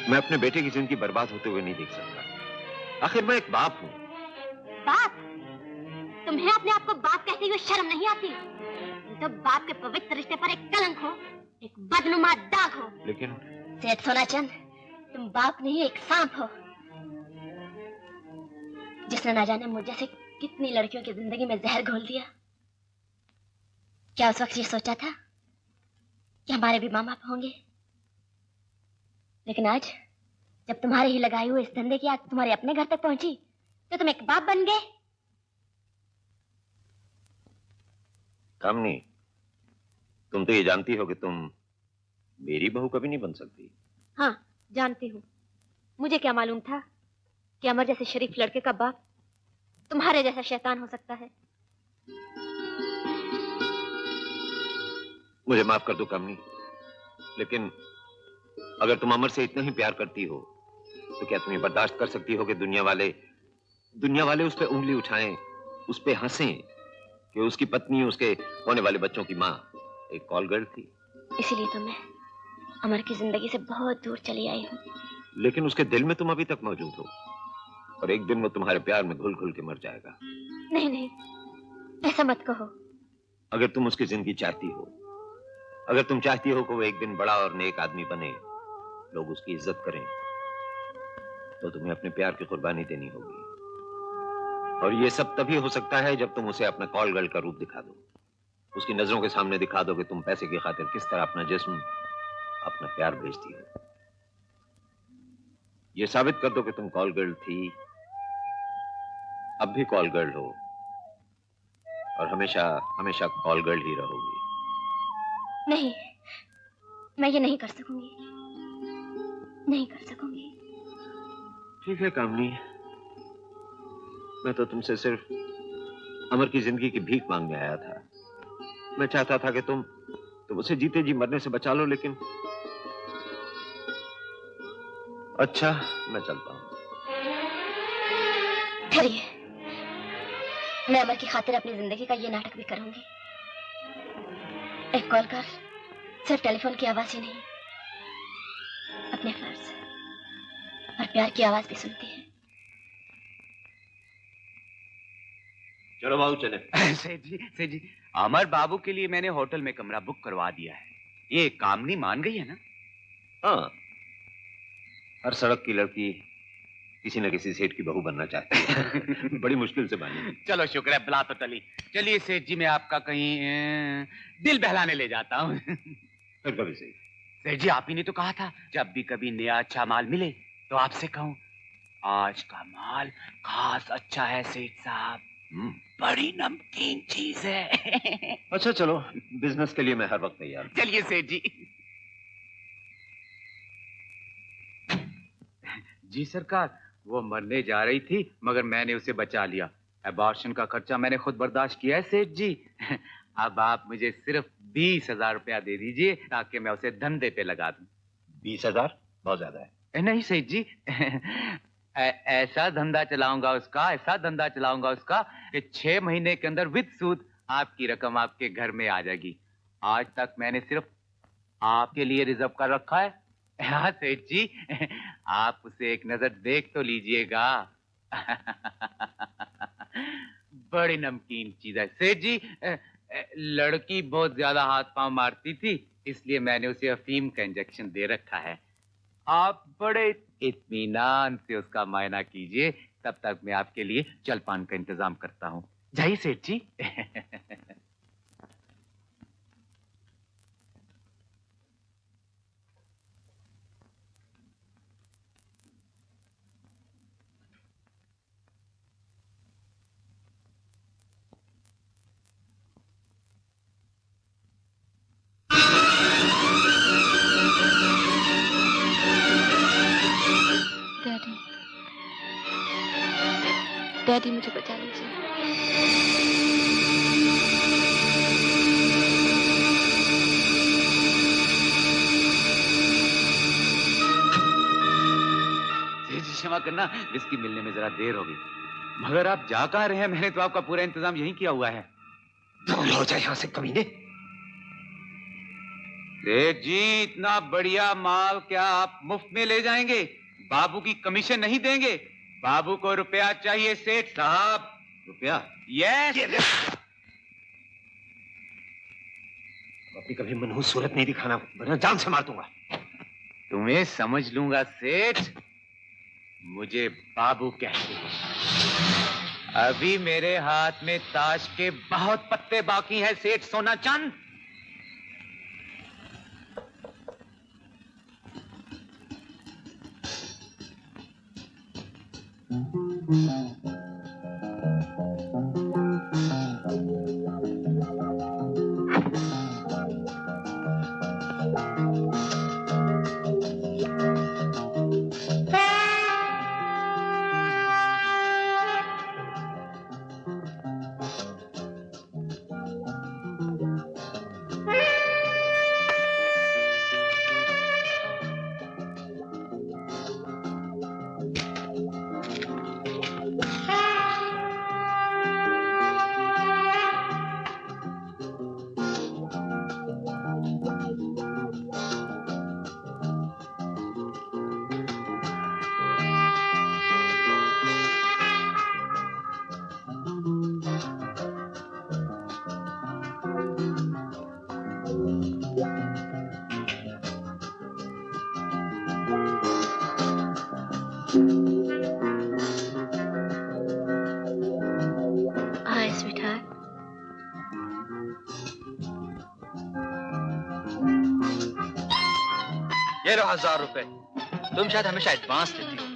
मैं अपने बेटे की जिंदगी बर्बाद होते हुए नहीं देख सकता। आखिर मैं एक बाप हूं। बाप? तुम्हें अपने आप को बाप कहते हुए शर्म नहीं आती? तो बाप के पवित्र रिश्ते पर एक कलंक हो, एक बदनुमा दाग हो। लेकिन सेठ सोनाचंद, तुम बाप नहीं एक सांप हो, जिसने ना जाने मुझ जैसे कितनी लड़कियों की जिंदगी में जहर घोल दिया। क्या उस वक्त ये सोचा था कि हमारे भी माँ बाप होंगे? लेकिन आज जब तुम्हारे ही लगाए हुए इस धंधे की आग तुम्हारे अपने घर तक पहुंची, तो तुम एक बाप बन गए। कामनी, तुम तो ये जानती हो कि तुम मेरी बहू कभी नहीं बन सकती। हाँ, जानती हूँ। मुझे क्या मालूम था कि अमर जैसे शरीफ लड़के का बाप तुम्हारे जैसा शैतान हो सकता है। मुझे माफ कर दो कामनी, लेकिन अगर तुम अमर से इतना ही प्यार करती हो तो क्या तुम ये बर्दाश्त कर सकती हो कि दुनिया वाले उस पे उंगली उठाएं, उस पे हंसें कि उसकी पत्नी, उसके होने वाले बच्चों की माँ एक कॉल गर्ल थी। इसीलिए तो मैं अमर की जिंदगी से बहुत दूर चली आई हूँ। लेकिन उसके दिल में तुम अभी तक मौजूद हो, और एक दिन वो तुम्हारे प्यार में घुल घुल के मर जाएगा। नहीं नहीं, ऐसा मत कहो। अगर तुम उसकी जिंदगी चाहती हो, अगर तुम चाहती हो कि वो एक दिन बड़ा और नेक आदमी बने, लोग उसकी इज्जत करें, तो तुम्हें अपने प्यार की कुर्बानी देनी होगी। और ये सब तभी हो सकता है जब तुम उसे अपना कॉल गर्ल का रूप दिखा दो, उसकी नजरों के सामने दिखा दो कि तुम पैसे की खातिर किस तरह अपना जिस्म, अपना प्यार बेचती हो। ये साबित कर दो कि तुम कॉल गर्ल थी, अब भी कॉल गर्ल हो और हमेशा हमेशा कॉल गर्ल ही रहोगी। नहीं, मैं ये नहीं कर सकूंगी, नहीं कर सकूंगी। ठीक है कामनी, मैं तो तुमसे सिर्फ अमर की जिंदगी की भीख मांगने आया था। मैं चाहता था कि तुम उसे जीते जी मरने से बचा लो, लेकिन अच्छा, मैं चलता हूं। ठहरिए, मैं अमर की खातिर अपनी जिंदगी का ये नाटक भी करूंगी। एक कॉल कर सिर्फ टेलीफोन की आवाज ही नहीं, अपने फर्ज और प्यार की आवाज भी सुनती है। चलो बाबू चले। सेठ जी, अमर बाबू के लिए मैंने होटल में कमरा बुक करवा दिया है। ये कामनी मान गई है ना? हाँ, हर सड़क की लड़की किसी न किसी सेठ की बहू बनना चाहती है। बड़ी मुश्किल से बनी। चलो शुक्र है, बुला तो टली। चलिए सेठ जी, मैं आपका कहीं दिल बहलाने ले जाता हूँ। फिर कभी सही। सेठ जी, आप ही ने तो कहा था जब भी कभी नया अच्छा माल मिले तो आपसे कहूँ। आज का माल खास अच्छा है सेठ साहब, बड़ी नमकीन चीज है। अच्छा चलो, बिजनेस के लिए मैं हर वक्त तैयार हूं। चलिए सेठ जी। जी सरकार, वो मरने जा रही थी मगर मैंने उसे बचा लिया। अबॉर्शन का खर्चा मैंने खुद बर्दाश्त किया है सेठ जी। अब आप मुझे सिर्फ 20,000 रुपया दे दीजिए ताकि मैं उसे धंधे पे लगा दूं। 20,000 बहुत ज्यादा है। नहीं सेठ जी, ऐसा धंधा चलाऊंगा उसका कि 6 महीने के अंदर विद सूद आपकी रकम आपके घर में आ जाएगी। आज तक मैंने सिर्फ आपके लिए रिजर्व कर रखा है। हाँ सेठ जी, आप उसे एक नजर देख तो लीजिएगा। बड़ी नमकीन चीज है सेठ जी। लड़की बहुत ज्यादा हाथ पांव मारती थी, इसलिए मैंने उसे अफीम का इंजेक्शन दे रखा है। आप बड़े इत्मीनान से उसका मायना कीजिए, तब तक मैं आपके लिए जलपान का इंतजाम करता हूँ। जाइए सेठ जी। डैडी, मुझे बचा लीजिए। क्षमा करना, विस्की मिलने में जरा देर हो गई। मगर आप जा कहाँ रहे हैं? मैंने तो आपका पूरा इंतजाम यहीं किया हुआ है। दूर हो जाए यहाँ से कमीने। सेठ जी, इतना बढ़िया माल क्या आप मुफ्त में ले जाएंगे? बाबू की कमीशन नहीं देंगे? बाबू को रुपया चाहिए सेठ साहब। रुपया? यस। अपनी कभी मनहूस सूरत नहीं दिखाना, वरना जान से मार दूंगा। तुम्हें समझ लूंगा सेठ। मुझे बाबू कहते हैं। अभी मेरे हाथ में ताश के बहुत पत्ते बाकी हैं सेठ सोना चंद। 1000 रुपए। तुम शायद हमेशा एडवांस देती हो।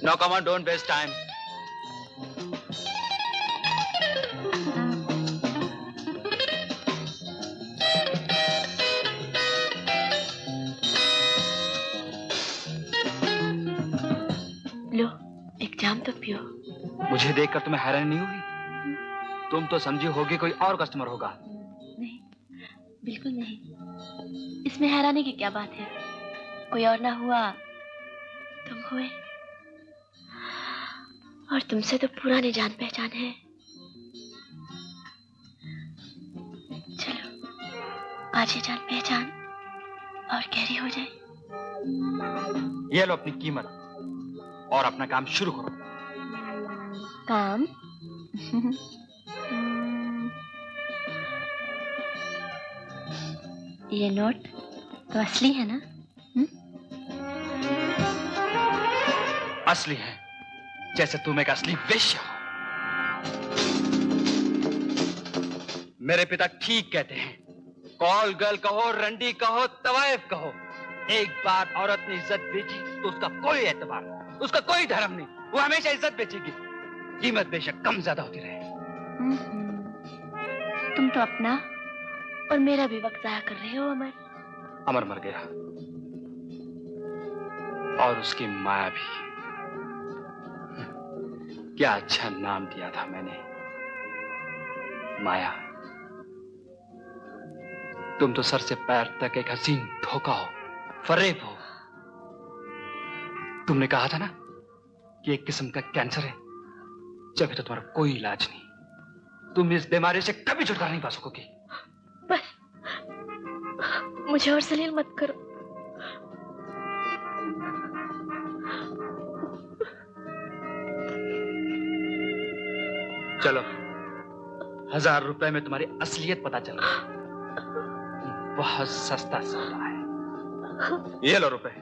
No come on, don't waste time. लो, एक जाम तो पियो। मुझे देखकर तुम्हें हैरानी नहीं होगी? तुम तो समझी होगी कोई और कस्टमर होगा। नहीं, बिल्कुल नहीं। इसमें हैरानी की क्या बात है? कोई और ना हुआ, तुम हुए। और तुमसे तो पुरानी जान पहचान है। चलो, आज ये जान पहचान और गहरी हो जाए। ये लो अपनी कीमत और अपना काम शुरू करो। काम? ये नोट तो असली है ना? असली है, जैसे तुम एक असली वेश्या हो। मेरे पिता ठीक कहते हैं, कॉल गर्ल कहो, रंडी कहो, तवाइफ कहो, एक बार औरत ने इज्जत बेची तो उसका कोई एतबार, उसका कोई धर्म नहीं, वो हमेशा इज्जत बेचेगी। कीमत बेशक कम ज्यादा होती रहे। तुम तो अपना और मेरा भी वक्त जाया कर रहे हो अमर। अमर मर गया और उसकी माया भी। क्या अच्छा नाम दिया था मैंने, माया। तुम तो सर से पैर तक एक हसीन धोखा हो, फरेब हो। तुमने कहा था ना कि एक किस्म का कैंसर है, जब तो तुम्हारा कोई इलाज नहीं। तुम इस बीमारी से कभी छुटकारा नहीं पा सकोगी। बस मुझे और जलील मत करो। चलो, 1000 रुपए में तुम्हारी असलियत पता चल गई। बहुत सस्ता सौदा है। ये लो रुपए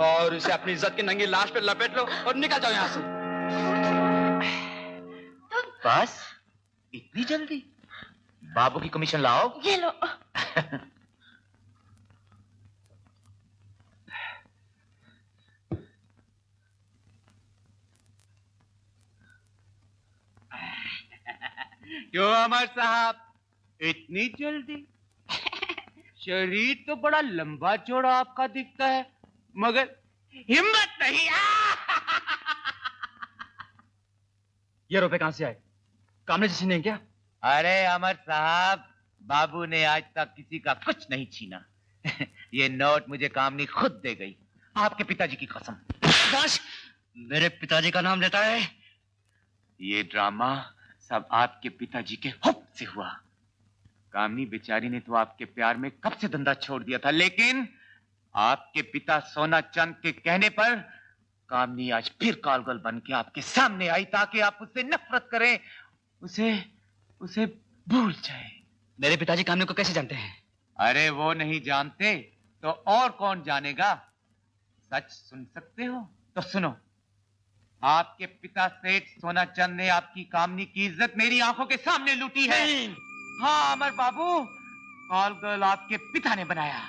और इसे अपनी इज्जत की नंगी लाश पे लपेट लो और निकल जाओ यहां से। बस इतनी जल्दी? बाबू की कमीशन लाओ। ये लो। क्यों अमर साहब, इतनी जल्दी? शरीर तो बड़ा लंबा चौड़ा आपका दिखता है, मगर हिम्मत नहीं। ये रुपए कहां से आए? कामने जी ने क्या? अरे अमर साहब, बाबू ने आज तक किसी का कुछ नहीं छीना। ये नोट मुझे कामनी खुद दे गई, आपके पिताजी की कसम। बस मेरे पिताजी का नाम लेता है। ये ड्रामा सब आपके पिताजी के हुक्म से हुआ। कामनी बेचारी ने तो आपके प्यार में कब से धंधा छोड़ दिया था, लेकिन आपके पिता सोना चंद के कहने पर कामनी आज फिर कालगल बन के आपके सामने आई, ताकि आप उससे नफरत करें, उसे भूल जाए। मेरे पिताजी कामनी को कैसे जानते हैं? अरे वो नहीं जानते तो और कौन जानेगा। सच सुन सकते हो तो सुनो। आपके पिता सेठ सोना चंद ने आपकी कामनी की इज्जत मेरी आंखों के सामने लूटी है। हाँ अमर बाबू, कॉल गर्ल आपके पिता ने बनाया।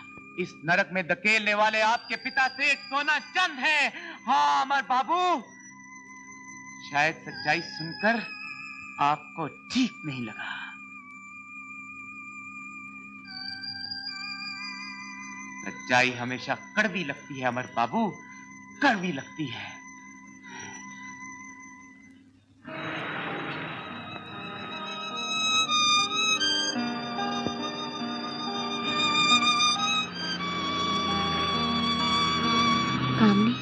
इस नरक में धकेलने वाले आपके पिता सेठ सोना चंद हैं। हाँ अमर बाबू, शायद सच्चाई सुनकर आपको ठीक नहीं लगा। सच्चाई हमेशा कड़वी लगती है अमर बाबू, कड़वी लगती है। कामनी,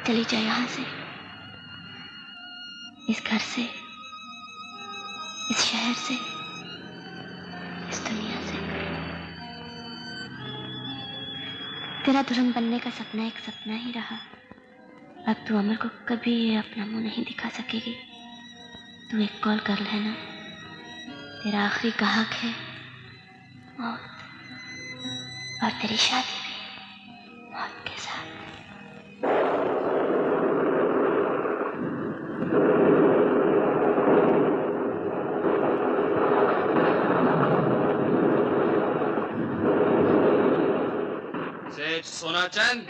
चली जाए यहां से, इस घर से, इस शहर से, इस दुनिया से। तेरा दुल्हन बनने का सपना एक सपना ही रहा। अब तू अमर को कभी अपना मुंह नहीं दिखा सकेगी। तू एक कॉल कर लेना, तेरा आखिरी ग्राहक है मौत, और तेरी शादी भी मौत के साथ। सेठ सोनाचंद।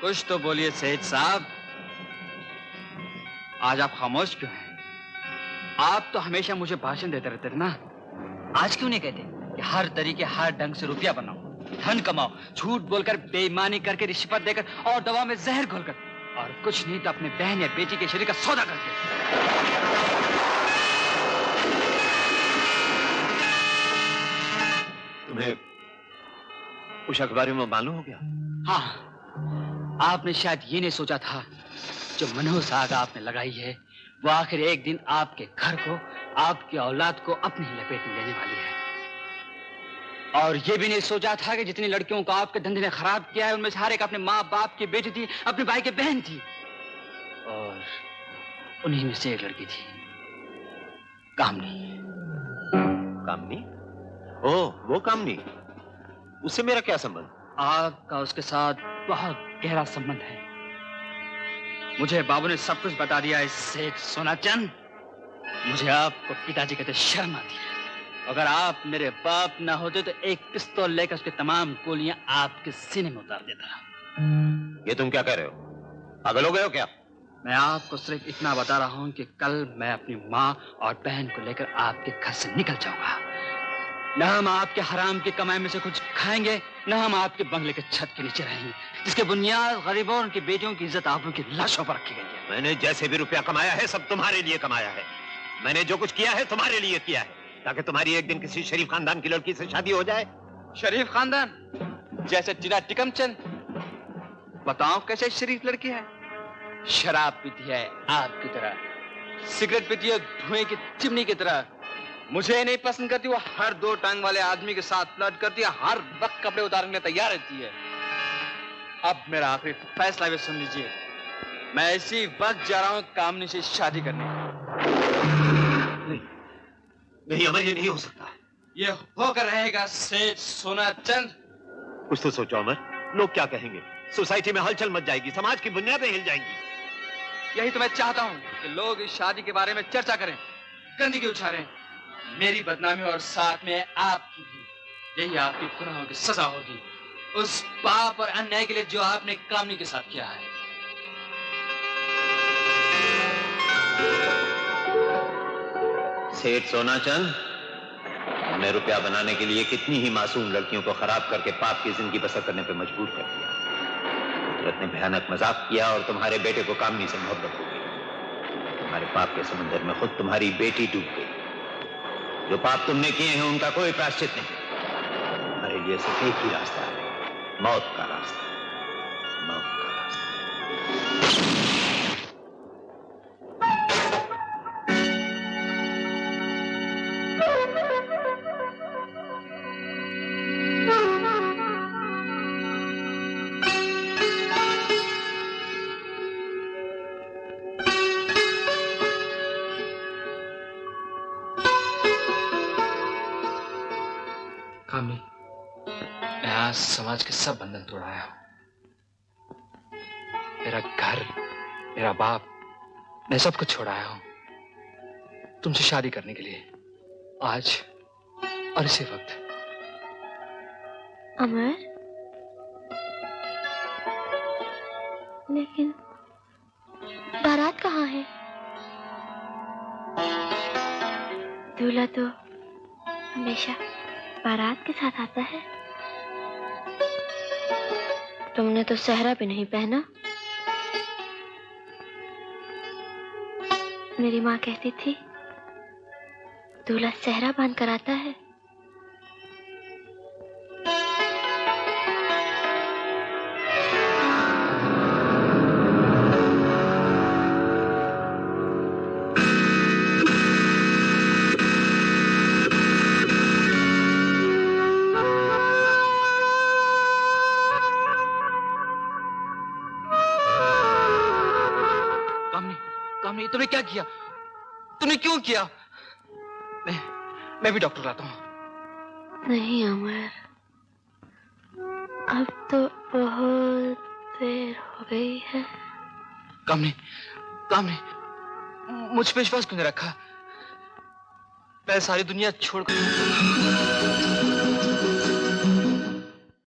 कुछ तो बोलिए सेठ साहब। आज आप खामोश क्यों हैं? आप तो हमेशा मुझे भाषण देते रहते थे ना। आज क्यों नहीं कहते कि हर तरीके हर ढंग से रुपया बनाओ, धन कमाओ, झूठ बोलकर, बेईमानी करके, रिश्वत देकर और दवा में जहर घोलकर, और कुछ नहीं तो अपने बहन या बेटी के शरीर का सौदा करके। तुम्हें उस अखबार में मालूम हो गया? हाँ, आपने शायद ये नहीं सोचा था जो मनहूस आग आपने लगाई है वो आखिर एक दिन आपके घर को, आपकी औलाद को अपनी ही लपेट में लेने वाली है। और ये भी नहीं सोचा था कि जितनी लड़कियों को आपके धंधे ने खराब किया है उनमें से हर एक अपने माँ बाप की बेटी थी, अपने भाई की बहन थी, और उन्हीं में से एक लड़की थी कामनी। कामनी? ओह, वो कामनी। उससे मेरा क्या संबंध? आपका उसके साथ बहुत गहरा संबंध है। मुझे बाबू ने सब कुछ बता दिया है सेठ सोनाचंद। मुझे आपको पिताजी कहते शर्म आती है। अगर आप मेरे बाप ना होते तो एक पिस्तौल लेकर उसके तमाम गोलियां आपके सीने में उतार देता। ये तुम क्या कह रहे हो? पागल हो गए हो क्या? मैं आपको सिर्फ इतना बता रहा हूं कि कल मैं अपनी माँ और बहन को लेकर आपके घर से निकल जाऊंगा। न हम आपके हराम की कमाई में से कुछ खाएंगे, न हम आपके बंगले के छत के नीचे रहेंगे, जिसके बुनियाद गरीबों और उनकी बेटियों की इज्जत आबरू की लाशों पर रखी गई है। मैंने जैसे भी रुपया कमाया है सब तुम्हारे लिए कमाया है। मैंने जो कुछ किया है तुम्हारे लिए किया है, ताकि तुम्हारी एक दिन किसी शरीफ खानदान की लड़की से शादी हो जाए। शरीफ खानदान? जैसे टीना टिकमचंद? बताओ कैसे शरीफ लड़की है? शराब पीती है आपकी तरह, सिगरेट पीती है धुएं की चिमनी की तरह। मुझे नहीं पसंद करती, वो हर दो टांग वाले आदमी के साथ फ्लर्ट करती है, हर वक्त कपड़े उतारने के लिए तैयार रहती है। अब मेरा आखिरी फैसला भी सुन लीजिए। मैं इसी वक्त जा रहा हूँ कामनी से शादी करने। नहीं अमर, ये नहीं हो सकता। ये होकर रहेगा सेठ सोनाचंद। कुछ तो सोचो अमर, लोग क्या कहेंगे? सोसाइटी में हलचल मच जाएगी, समाज की बुनियादें हिल जाएंगी। यही तो मैं चाहता हूँ कि लोग इस शादी के बारे में चर्चा करें, गंदगी उछालें। मेरी बदनामी और साथ में आपकी भी। यही आपकी गुनाहों की सजा होगी, उस पाप और अन्याय के लिए जो आपने कामनी के साथ किया है। सेठ सोनाचंद, हमने रुपया बनाने के लिए कितनी ही मासूम लड़कियों को खराब करके पाप की जिंदगी बसर करने पर मजबूर कर दिया। कुदरत ने भयानक मजाक किया और तुम्हारे बेटे को कामनी से मोहब्बत हो गई। तुम्हारे पाप के समुद्र में खुद तुम्हारी बेटी डूब गई। जो पाप तुमने किए हैं उनका कोई प्रायश्चित नहीं। तुम्हारे लिए सिर्फ एक ही रास्ता है, मौत का रास्ता, मौत का रास्ता। कामनी, मैं आज समाज के सब बंधन तोड़ाया हूं। मेरा घर, मेरा बाप, मैं सब कुछ छोड़ाया हूं तुमसे शादी करने के लिए, आज और इसी वक्त। अमर, लेकिन बारात कहाँ है? दूल्हा तो हमेशा बारात के साथ आता है। तुमने तो सहरा भी नहीं पहना। मेरी माँ कहती थी दूल्हा सहरा बांध कर आता है। तुमने क्या किया? तुमने क्यों किया? मैं भी डॉक्टर लाता हूँ। नहीं अमर, अब तो बहुत देर हो गई है। कामनी, कामनी, मुझ पे विश्वास क्यों नहीं रखा? मैं सारी दुनिया छोड़